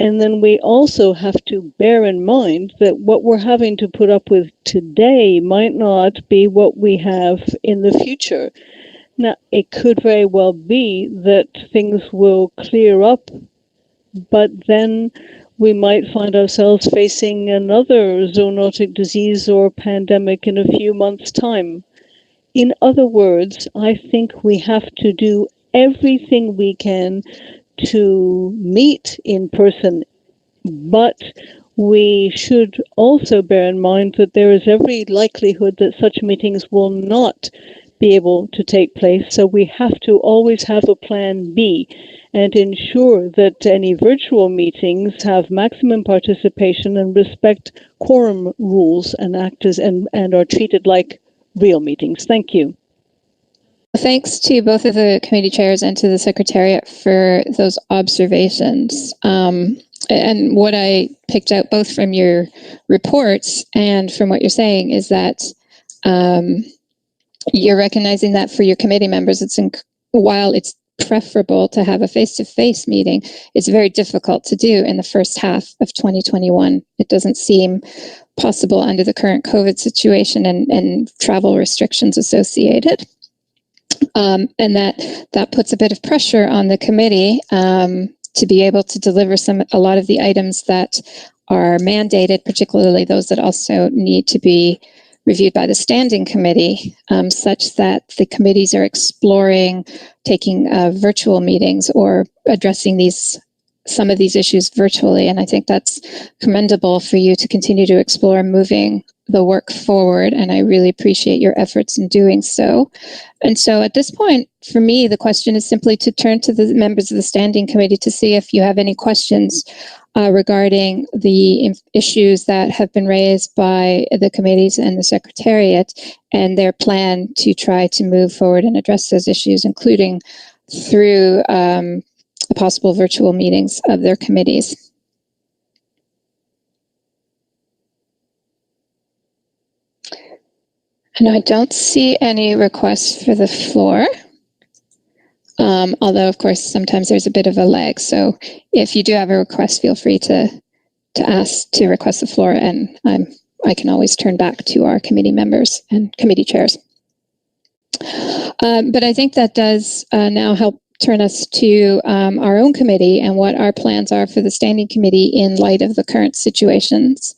And then we also have to bear in mind that what we're having to put up with today might not be what we have in the future. Now, it could very well be that things will clear up, but then we might find ourselves facing another zoonotic disease or pandemic in a few months' time. In other words, I think we have to do everything we can to meet in person, but we should also bear in mind that there is every likelihood that such meetings will not be able to take place. So we have to always have a plan B and ensure that any virtual meetings have maximum participation and respect quorum rules and act as and are treated like real meetings. Thank you.
Thanks to both of the committee chairs and to the Secretariat for those observations. And what I picked out both from your reports and from what you're saying is that you're recognizing that for your committee members, while it's preferable to have a face-to-face meeting, it's very difficult to do in the first half of 2021. It doesn't seem possible under the current COVID situation and travel restrictions associated. And that puts a bit of pressure on the committee to be able to deliver a lot of the items that are mandated, particularly those that also need to be reviewed by the standing committee, such that the committees are exploring taking virtual meetings or addressing some of these issues virtually. And I think that's commendable for you to continue to explore moving the work forward. And I really appreciate your efforts in doing so. And so at this point, for me, the question is simply to turn to the members of the standing committee to see if you have any questions regarding the issues that have been raised by the committees and the Secretariat and their plan to try to move forward and address those issues, including through possible virtual meetings of their committees. And I don't see any requests for the floor. Although, of course, sometimes there's a bit of a lag. So if you do have a request, feel free to ask to request the floor, and I can always turn back to our committee members and committee chairs. But I think that does now help turn us to our own committee and what our plans are for the standing committee in light of the current situations.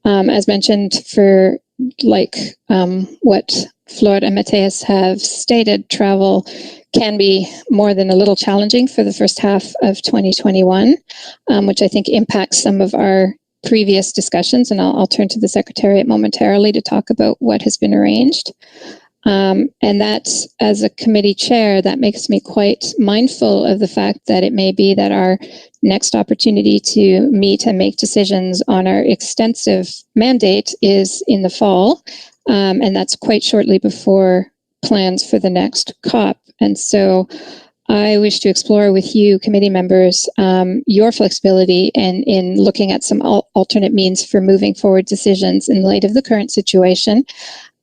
As mentioned, for what Flor and Mateus have stated, travel can be more than a little challenging for the first half of 2021, which I think impacts some of our previous discussions. And I'll turn to the Secretariat momentarily to talk about what has been arranged. And that, as a committee chair, that makes me quite mindful of the fact that it may be that our next opportunity to meet and make decisions on our extensive mandate is in the fall. And that's quite shortly before plans for the next COP. And so I wish to explore with you, committee members, your flexibility and in looking at some alternate means for moving forward decisions in light of the current situation.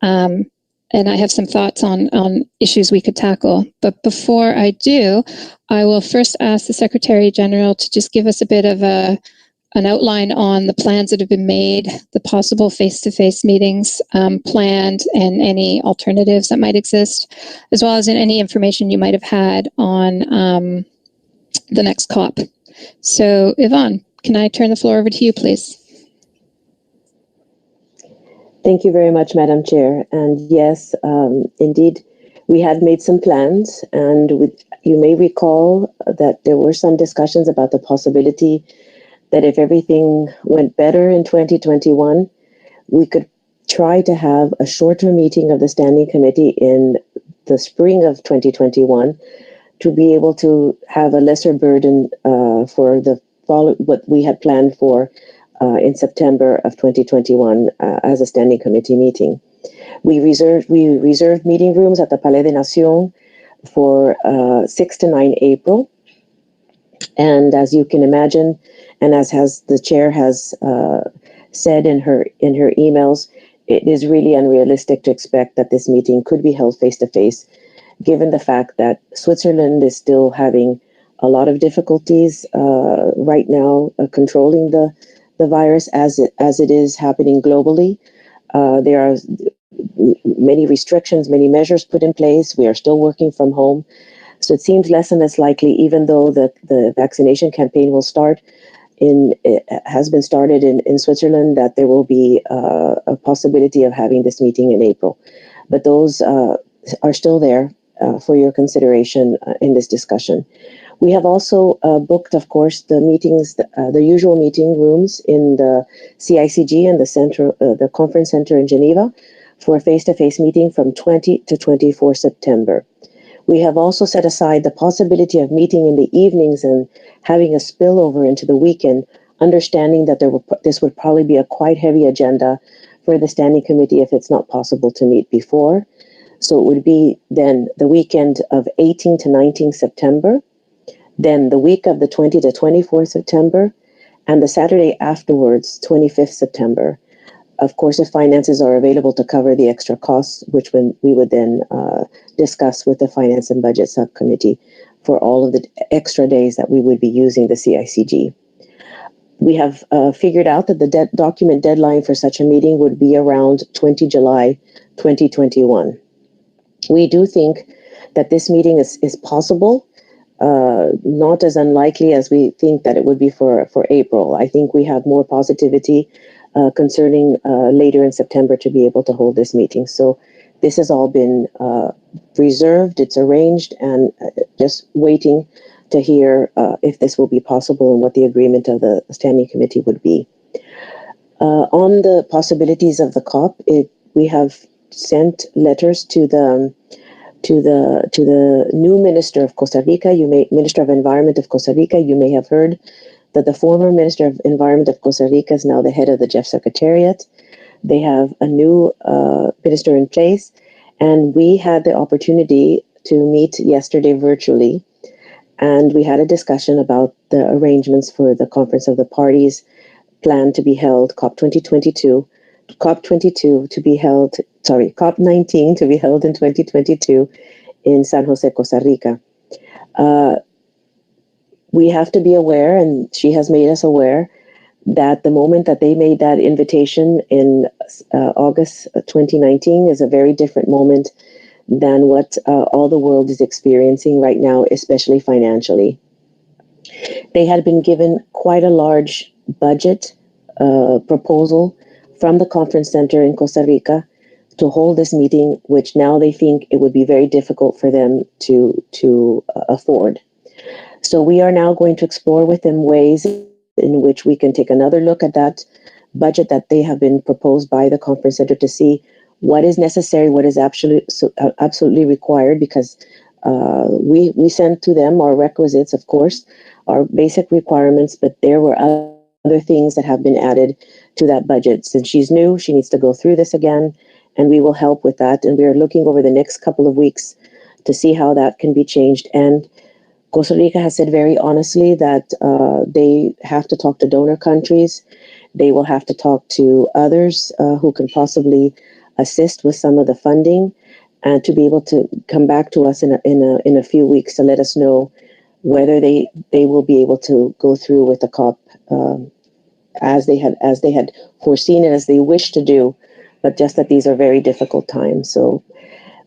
And I have some thoughts on issues we could tackle. But before I do, I will first ask the Secretary General to just give us a bit of an outline on the plans that have been made, the possible face-to-face meetings planned, and any alternatives that might exist, as well as in any information you might have had on the next COP. So, Yvonne, can I turn the floor over to you, please?
Thank you very much, Madam Chair. And yes, indeed, we had made some plans, and you may recall that there were some discussions about the possibility that if everything went better in 2021, we could try to have a shorter meeting of the Standing Committee in the spring of 2021 to be able to have a lesser burden for what we had planned for in September of 2021 as a standing committee meeting. We reserved meeting rooms at the Palais des Nations for 6 to 9 April. And as you can imagine, and as the chair has said in her emails, it is really unrealistic to expect that this meeting could be held face to face, given the fact that Switzerland is still having a lot of difficulties right now controlling the virus as it is happening globally. There are many restrictions, many measures put in place. We are still working from home. So it seems less and less likely, even though the vaccination campaign has been started in Switzerland, that there will be a possibility of having this meeting in April. But those are still there for your consideration in this discussion. We have also booked, of course, the meetings, the usual meeting rooms in the CICG and the conference center in Geneva for a face-to-face meeting from 20 to 24 September. We have also set aside the possibility of meeting in the evenings and having a spillover into the weekend, understanding that this would probably be a quite heavy agenda for the standing committee if it's not possible to meet before. So it would be then the weekend of 18 to 19 September, then the week of the 20 to 24 September, and the Saturday afterwards, 25th September. Of course, if finances are available to cover the extra costs, which we would then discuss with the Finance and Budget Subcommittee for all of the extra days that we would be using the CICG. We have figured out that the document deadline for such a meeting would be around 20 July 2021. We do think that this meeting is possible, not as unlikely as we think that it would be for April. I think we have more positivity concerning later in September to be able to hold this meeting. So this has all been reserved, it's arranged, and just waiting to hear if this will be possible and what the agreement of the standing committee would be. On the possibilities of the COP, we have sent letters to the new Minister of Costa Rica, Minister of Environment of Costa Rica. You may have heard that the former Minister of Environment of Costa Rica is now the head of the GEF Secretariat. They have a new minister in place, and we had the opportunity to meet yesterday virtually, and we had a discussion about the arrangements for the Conference of the Parties planned to be held, COP19 to be held in 2022 in San Jose, Costa Rica. We have to be aware, and she has made us aware, that the moment that they made that invitation in August 2019 is a very different moment than what all the world is experiencing right now, especially financially. They had been given quite a large budget proposal from the conference center in Costa Rica to hold this meeting, which now they think it would be very difficult for them to afford. So we are now going to explore with them ways in which we can take another look at that budget that they have been proposed by the conference center to see what is necessary, what is absolutely required, because we sent to them our requisites, of course, our basic requirements, but there were other things that have been added to that budget. Since she's new, she needs to go through this again, and we will help with that. And we are looking over the next couple of weeks to see how that can be changed. And Costa Rica has said very honestly that they have to talk to donor countries. They will have to talk to others who can possibly assist with some of the funding, and to be able to come back to us in a few weeks to let us know whether they will be able to go through with the COP as they had foreseen and as they wish to do, but just that these are very difficult times. So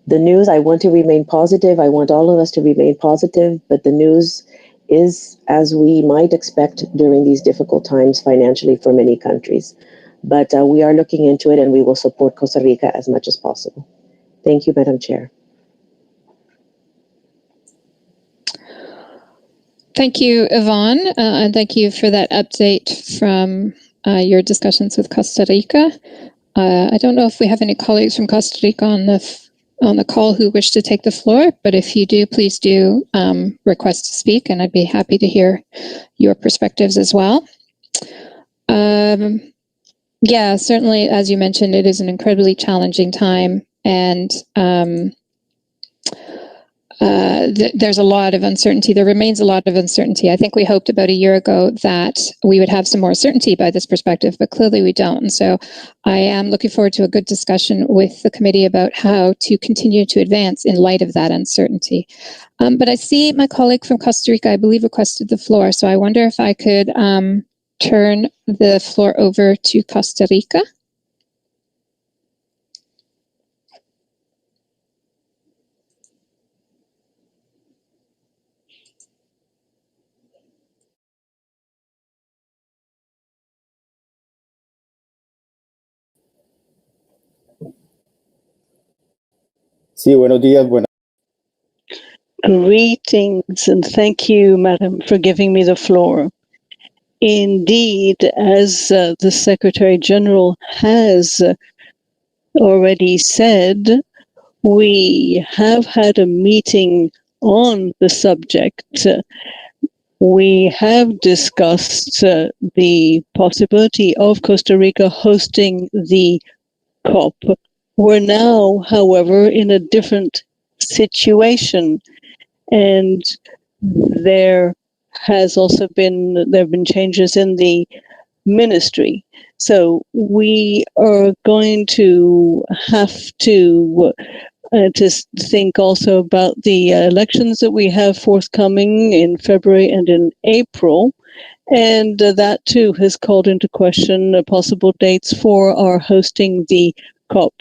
the news, I want to remain positive. I want all of us to remain positive, but the news is as we might expect during these difficult times financially for many countries. But we are looking into it, and we will support Costa Rica as much as possible. Thank you, Madam Chair.
Thank you, Yvonne, and thank you for that update from your discussions with Costa Rica. I don't know if we have any colleagues from Costa Rica on the on the call who wish to take the floor, but if you do, please do request to speak, and I'd be happy to hear your perspectives as well. Yeah, certainly, as you mentioned, it is an incredibly challenging time, and there's a lot of uncertainty. There remains a lot of uncertainty. I think we hoped about a year ago that we would have some more certainty by this perspective, but clearly we don't. And so I am looking forward to a good discussion with the committee about how to continue to advance in light of that uncertainty. But I see my colleague from Costa Rica, I believe, requested the floor. So I wonder if I could turn the floor over to Costa Rica.
Sí, buenos días.
Greetings, and thank you, Madam, for giving me the floor. Indeed, as the Secretary General has already said, we have had a meeting on the subject. We have discussed the possibility of Costa Rica hosting the COP. We're now, however, in a different situation, and there have been changes in the ministry. So we are going to have to think also about the elections that we have forthcoming in February and in April. And that too has called into question possible dates for our hosting the COP.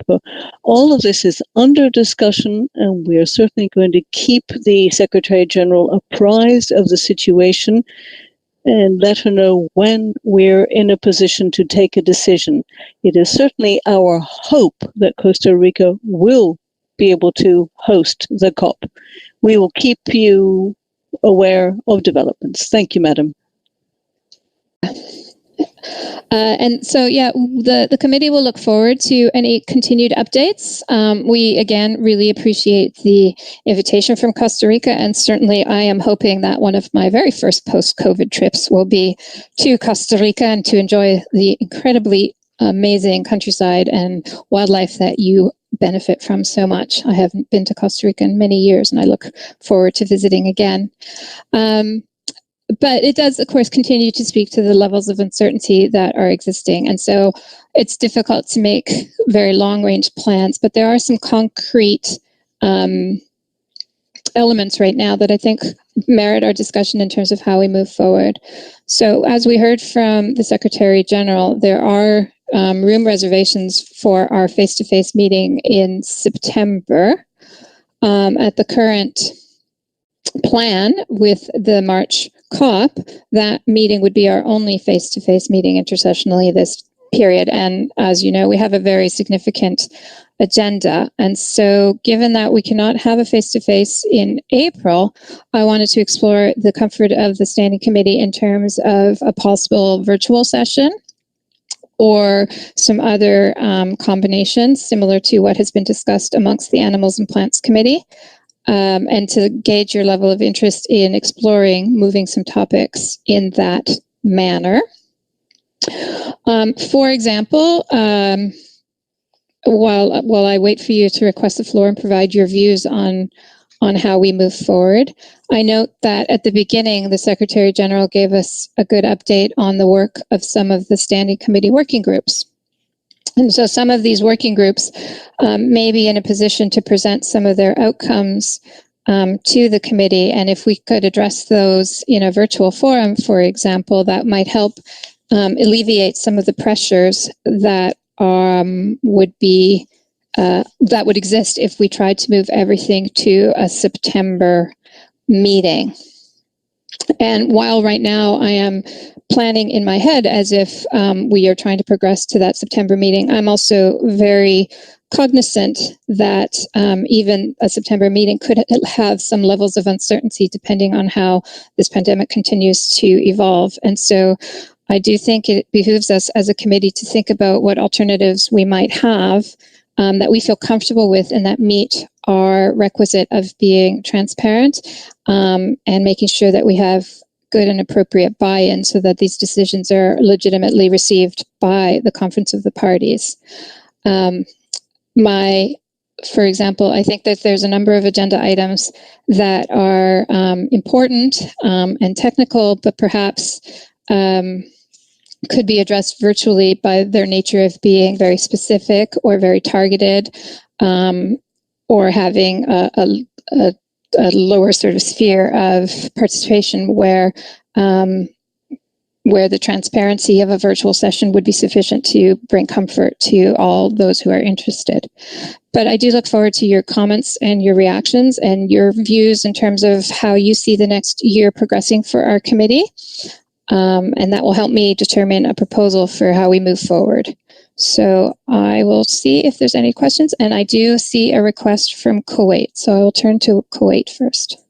All of this is under discussion, and we are certainly going to keep the Secretary General apprised of the situation and let her know when we're in a position to take a decision. It is certainly our hope that Costa Rica will be able to host the COP. We will keep you aware of developments. Thank you, Madam.
And so, yeah, the committee will look forward to any continued updates. We, again, really appreciate the invitation from Costa Rica, and certainly I am hoping that one of my very first post-COVID trips will be to Costa Rica and to enjoy the incredibly amazing countryside and wildlife that you benefit from so much. I haven't been to Costa Rica in many years, and I look forward to visiting again. But it does, of course, continue to speak to the levels of uncertainty that are existing. And so it's difficult to make very long-range plans, but there are some concrete elements right now that I think merit our discussion in terms of how we move forward. So as we heard from the Secretary General, there are room reservations for our face-to-face meeting in September. At the current plan with the March COP, that meeting would be our only face-to-face meeting intersessionally this period. And as you know, we have a very significant agenda. And so given that we cannot have a face-to-face in April, I wanted to explore the comfort of the Standing Committee in terms of a possible virtual session or some other combinations similar to what has been discussed amongst the Animals and Plants Committee. And to gauge your level of interest in exploring moving some topics in that manner. For example, while I wait for you to request the floor and provide your views on how we move forward, I note that at the beginning, the Secretary General gave us a good update on the work of some of the Standing Committee working groups. And so some of these working groups may be in a position to present some of their outcomes to the committee. And if we could address those in a virtual forum, for example, that might help alleviate some of the pressures that would exist if we tried to move everything to a September meeting. And while right now I am planning in my head as if we are trying to progress to that September meeting, I'm also very cognizant that even a September meeting could have some levels of uncertainty depending on how this pandemic continues to evolve. And so I do think it behooves us as a committee to think about what alternatives we might have that we feel comfortable with and that meet our requisite of being transparent and making sure that we have good and appropriate buy-in so that these decisions are legitimately received by the Conference of the Parties. For example, I think that there's a number of agenda items that are important and technical, but perhaps could be addressed virtually by their nature of being very specific or very targeted, or having a lower sort of sphere of participation where the transparency of a virtual session would be sufficient to bring comfort to all those who are interested. But I do look forward to your comments and your reactions and your views in terms of how you see the next year progressing for our committee. And that will help me determine a proposal for how we move forward. So I will see if there's any questions. And I do see a request from Kuwait. So I will turn to Kuwait first.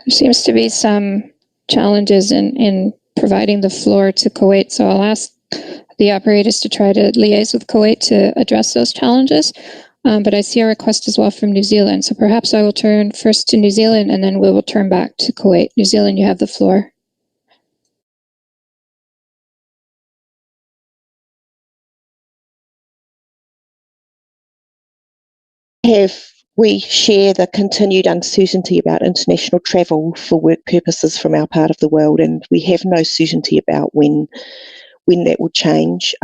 There seems to be some challenges in providing the floor to Kuwait, so I'll ask the operators to try to liaise with Kuwait to address those challenges. But I see a request as well from New Zealand, so perhaps I will turn first to New Zealand and then we will turn back to Kuwait. New Zealand, you have the floor.
We share the continued uncertainty about international travel for work purposes from our part of the world, and we have no certainty about when that will change.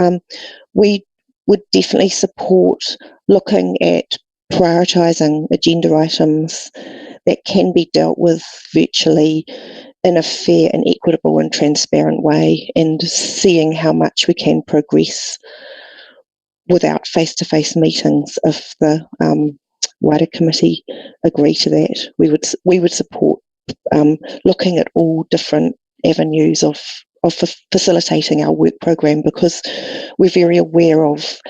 We would definitely support looking at prioritising agenda items that can be dealt with virtually in a fair and equitable and transparent way, and seeing how much we can progress without face-to-face meetings if the wider committee agree to that. We would support looking at all different avenues of facilitating our work program, because we're very aware of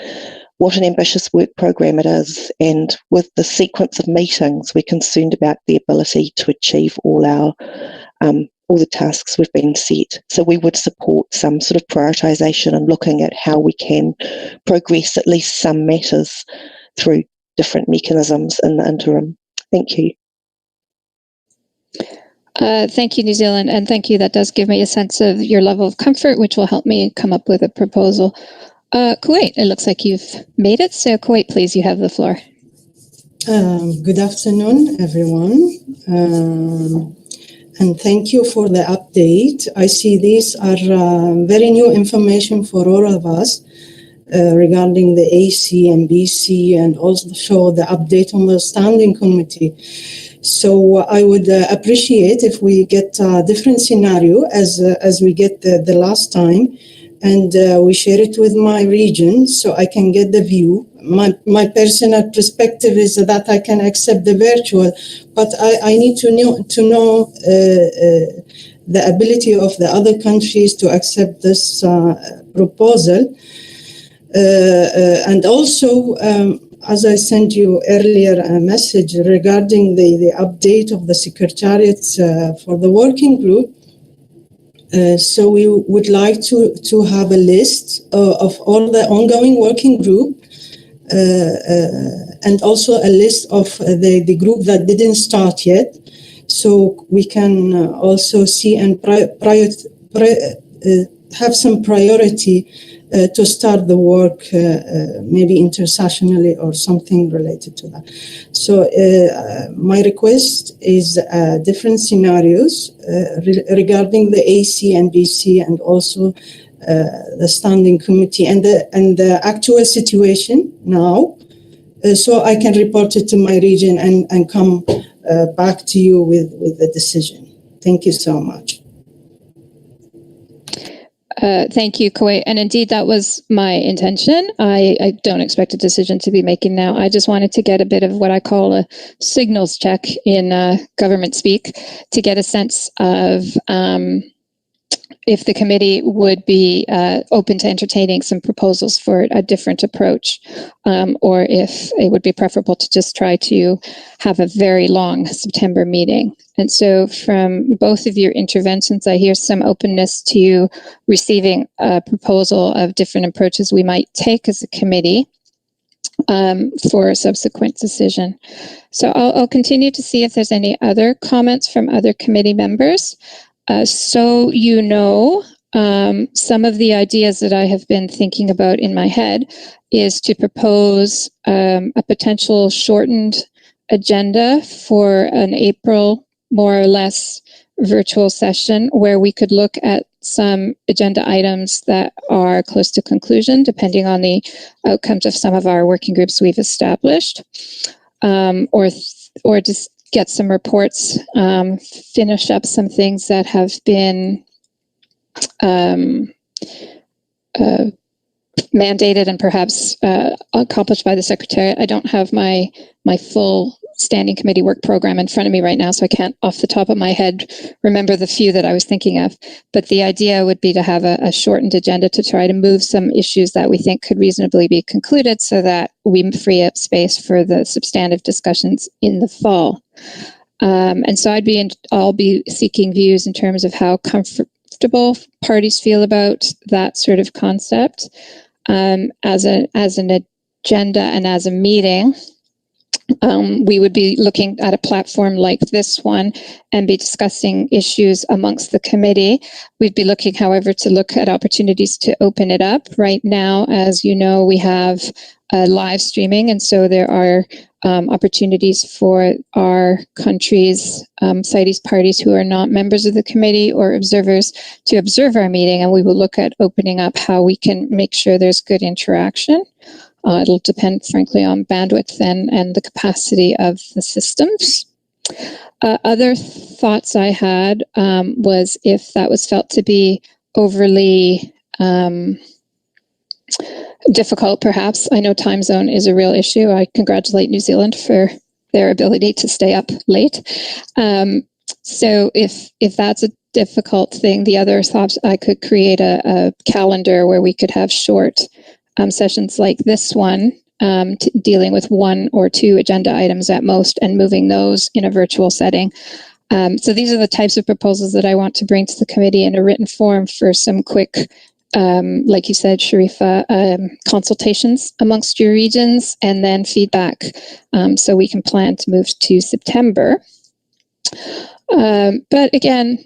what an ambitious work program it is, and with the sequence of meetings we're concerned about the ability to achieve all the tasks we've been set. So we would support some sort of prioritisation and looking at how we can progress at least some matters through different mechanisms in the interim. Thank you.
Thank you, New Zealand, and thank you. That does give me a sense of your level of comfort, which will help me come up with a proposal. Kuwait, it looks like you've made it. So Kuwait, please, you have the floor.
Good afternoon, everyone. And thank you for the update. I see these are very new information for all of us. Regarding the AC and BC, and also the update on the standing committee. So I would appreciate if we get a different scenario as we get the last time, and we share it with my region so I can get the view. My personal perspective is that I can accept the virtual, but I need to know the ability of the other countries to accept this proposal. And also, as I sent you earlier a message regarding the update of the Secretariat for the working group, so we would like to have a list of all the ongoing working group, and also a list of the group that didn't start yet, so we can also see and have some priority to start the work, maybe intersessionally or something related to that. So my request is different scenarios regarding the AC and BC, and also the standing committee, and the actual situation now so I can report it to my region and come back to you with the decision. Thank you so much.
Thank you, Kuwait. And indeed, that was my intention. I don't expect a decision to be making now. I just wanted to get a bit of what I call a signals check in government speak to get a sense of if the committee would be open to entertaining some proposals for a different approach, or if it would be preferable to just try to have a very long September meeting. And so from both of your interventions, I hear some openness to receiving a proposal of different approaches we might take as a committee for a subsequent decision. So I'll continue to see if there's any other comments from other committee members. So you know, some of the ideas that I have been thinking about in my head is to propose a potential shortened agenda for an April, more or less, virtual session where we could look at some agenda items that are close to conclusion, depending on the outcomes of some of our working groups we've established, or just get some reports, finish up some things that have been mandated and perhaps accomplished by the Secretariat. I don't have my full standing committee work program in front of me right now, so I can't off the top of my head remember the few that I was thinking of. But the idea would be to have a shortened agenda to try to move some issues that we think could reasonably be concluded so that we free up space for the substantive discussions in the fall. And so I'll be seeking views in terms of how comfortable parties feel about that sort of concept as an agenda and as a meeting. We would be looking at a platform like this one and be discussing issues amongst the committee. We'd be looking, however, to look at opportunities to open it up. Right now, as you know, we have live streaming, and so there are opportunities for our country's CITES parties who are not members of the committee or observers to observe our meeting, and we will look at opening up how we can make sure there's good interaction. It'll depend, frankly, on bandwidth and the capacity of the systems. Other thoughts I had was if that was felt to be overly difficult, perhaps. I know time zone is a real issue. I congratulate New Zealand for their ability to stay up late. So if that's a difficult thing, the other thought I could create a calendar where we could have short sessions like this one, dealing with one or two agenda items at most and moving those in a virtual setting. So these are the types of proposals that I want to bring to the committee in a written form for some quick, like you said, Sharifa, consultations amongst your regions and then feedback so we can plan to move to September. But again,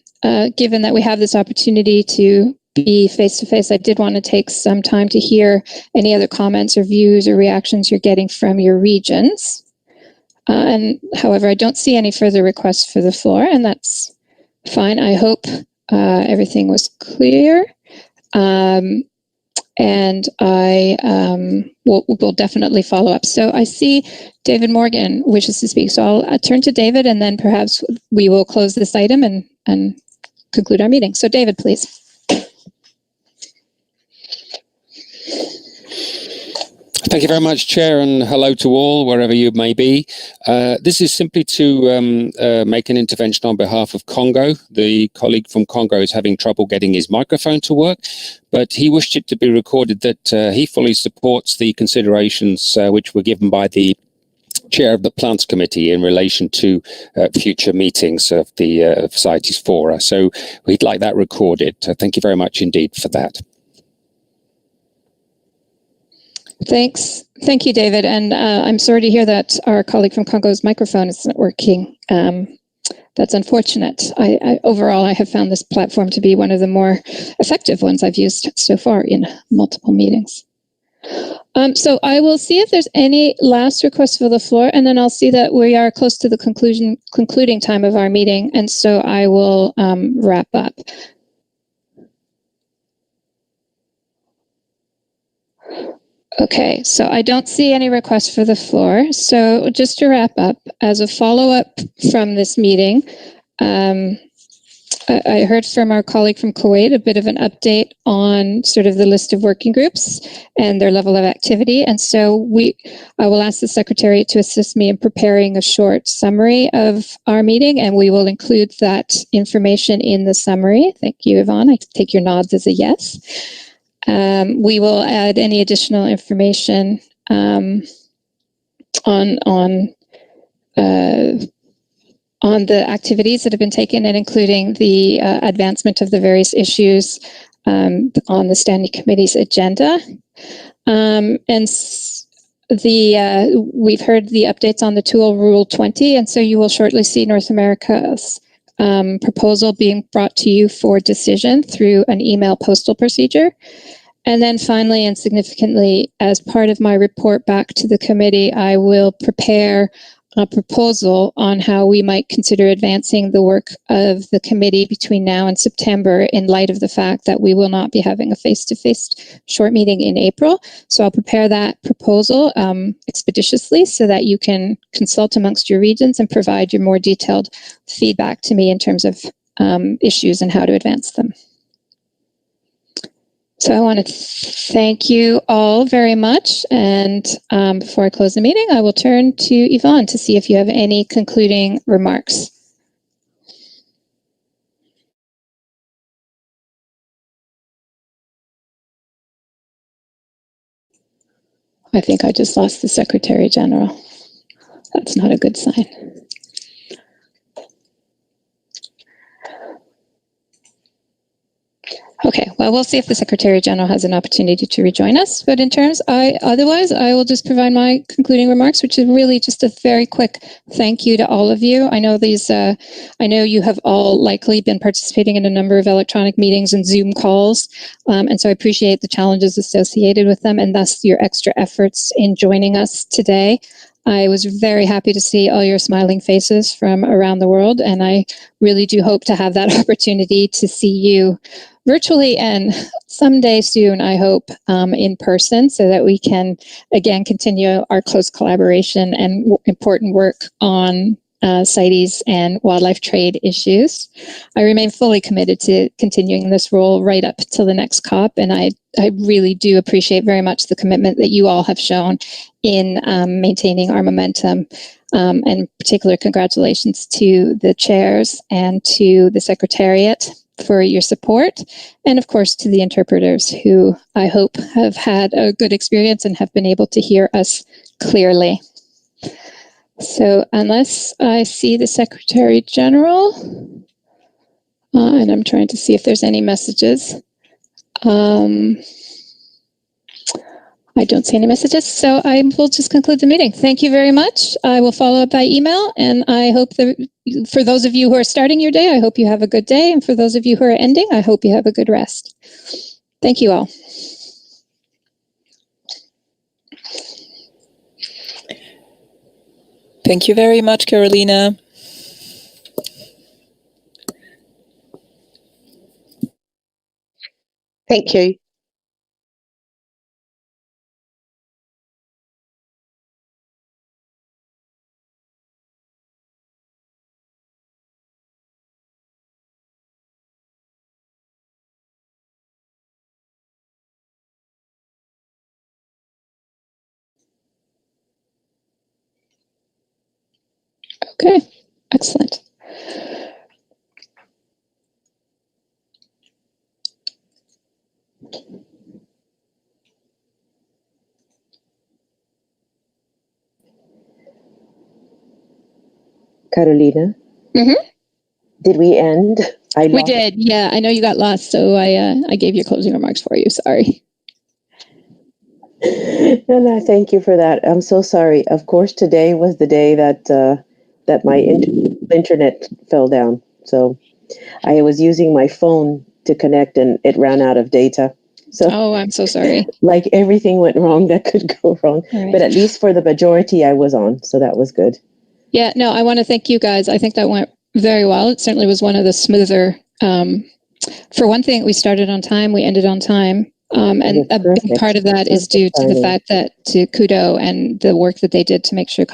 given that we have this opportunity to be face-to-face, I did want to take some time to hear any other comments or views or reactions you're getting from your regions. And however, I don't see any further requests for the floor, and that's fine. I hope everything was clear. And I will definitely follow up. So I see David Morgan wishes to speak. So I'll turn to David, and then perhaps we will close this item and conclude our meeting. So David, please.
Thank you very much, Chair, and hello to all, wherever you may be. This is simply to make an intervention on behalf of Congo. The colleague from Congo is having trouble getting his microphone to work, but he wished it to be recorded that he fully supports the considerations which were given by the Chair of the Plants Committee in relation to future meetings of the CITES Fora. So we'd like that recorded. Thank you very much indeed for that.
Thanks. Thank you, David. And I'm sorry to hear that our colleague from Congo's microphone isn't working. That's unfortunate. Overall, I have found this platform to be one of the more effective ones I've used so far in multiple meetings. So I will see if there's any last requests for the floor, and then I'll see that we are close to the concluding time of our meeting, and so I will wrap up. Okay, so I don't see any requests for the floor. So just to wrap up, as a follow-up from this meeting, I heard from our colleague from Kuwait a bit of an update on sort of the list of working groups and their level of activity. And so I will ask the Secretary to assist me in preparing a short summary of our meeting, and we will include that information in the summary. Thank you, Yvonne. I take your nods as a yes. We will add any additional information on the activities that have been taken, and including the advancement of the various issues on the Standing Committee's agenda. We've heard the updates on the tool Rule 20, and so you will shortly see North America's proposal being brought to you for decision through an email postal procedure. And then finally and significantly, as part of my report back to the committee, I will prepare a proposal on how we might consider advancing the work of the committee between now and September, in light of the fact that we will not be having a face-to-face short meeting in April. So I'll prepare that proposal expeditiously so that you can consult amongst your regions and provide your more detailed feedback to me in terms of issues and how to advance them. So I want to thank you all very much. And before I close the meeting, I will turn to Yvonne to see if you have any concluding remarks. I think I just lost the Secretary General. That's not a good sign. Okay, well, we'll see if the Secretary General has an opportunity to rejoin us. But in terms, otherwise, I will just provide my concluding remarks, which is really just a very quick thank you to all of you. I know I know you have all likely been participating in a number of electronic meetings and Zoom calls, and so I appreciate the challenges associated with them, and thus your extra efforts in joining us today. I was very happy to see all your smiling faces from around the world, and I really do hope to have that opportunity to see you virtually and someday soon, I hope, in person, so that we can again continue our close collaboration and important work on CITES and wildlife trade issues. I remain fully committed to continuing this role right up till the next COP, and I really do appreciate very much the commitment that you all have shown in maintaining our momentum. And particular congratulations to the chairs and to the Secretariat for your support, and of course to the interpreters, who I hope have had a good experience and have been able to hear us clearly. So unless I see the Secretary General, and I'm trying to see if there's any messages. I don't see any messages, so I will just conclude the meeting. Thank you very much. I will follow up by email, and I hope that for those of you who are starting your day, I hope you have a good day, and for those of you who are ending, I hope you have a good rest. Thank you all.
Thank you very much, Carolina.
Thank you.
Okay, excellent.
Carolina?
Mm-hmm.
Did we end?
We did, yeah. I know you got lost, so I gave your closing remarks for you. Sorry.
No, thank you for that. I'm so sorry. Of course, today was the day that that my internet fell down. So I was using my phone to connect, and it ran out of data. So,
oh, I'm so sorry.
Like everything went wrong that could go wrong. Right. But at least for the majority, I was on, so that was good.
Yeah, no, I want to thank you guys. I think that went very well. It certainly was one of the smoother. For one thing, we started on time, we ended on time. And a big part of that is due to the fact that to Kudo and the work that they did to make sure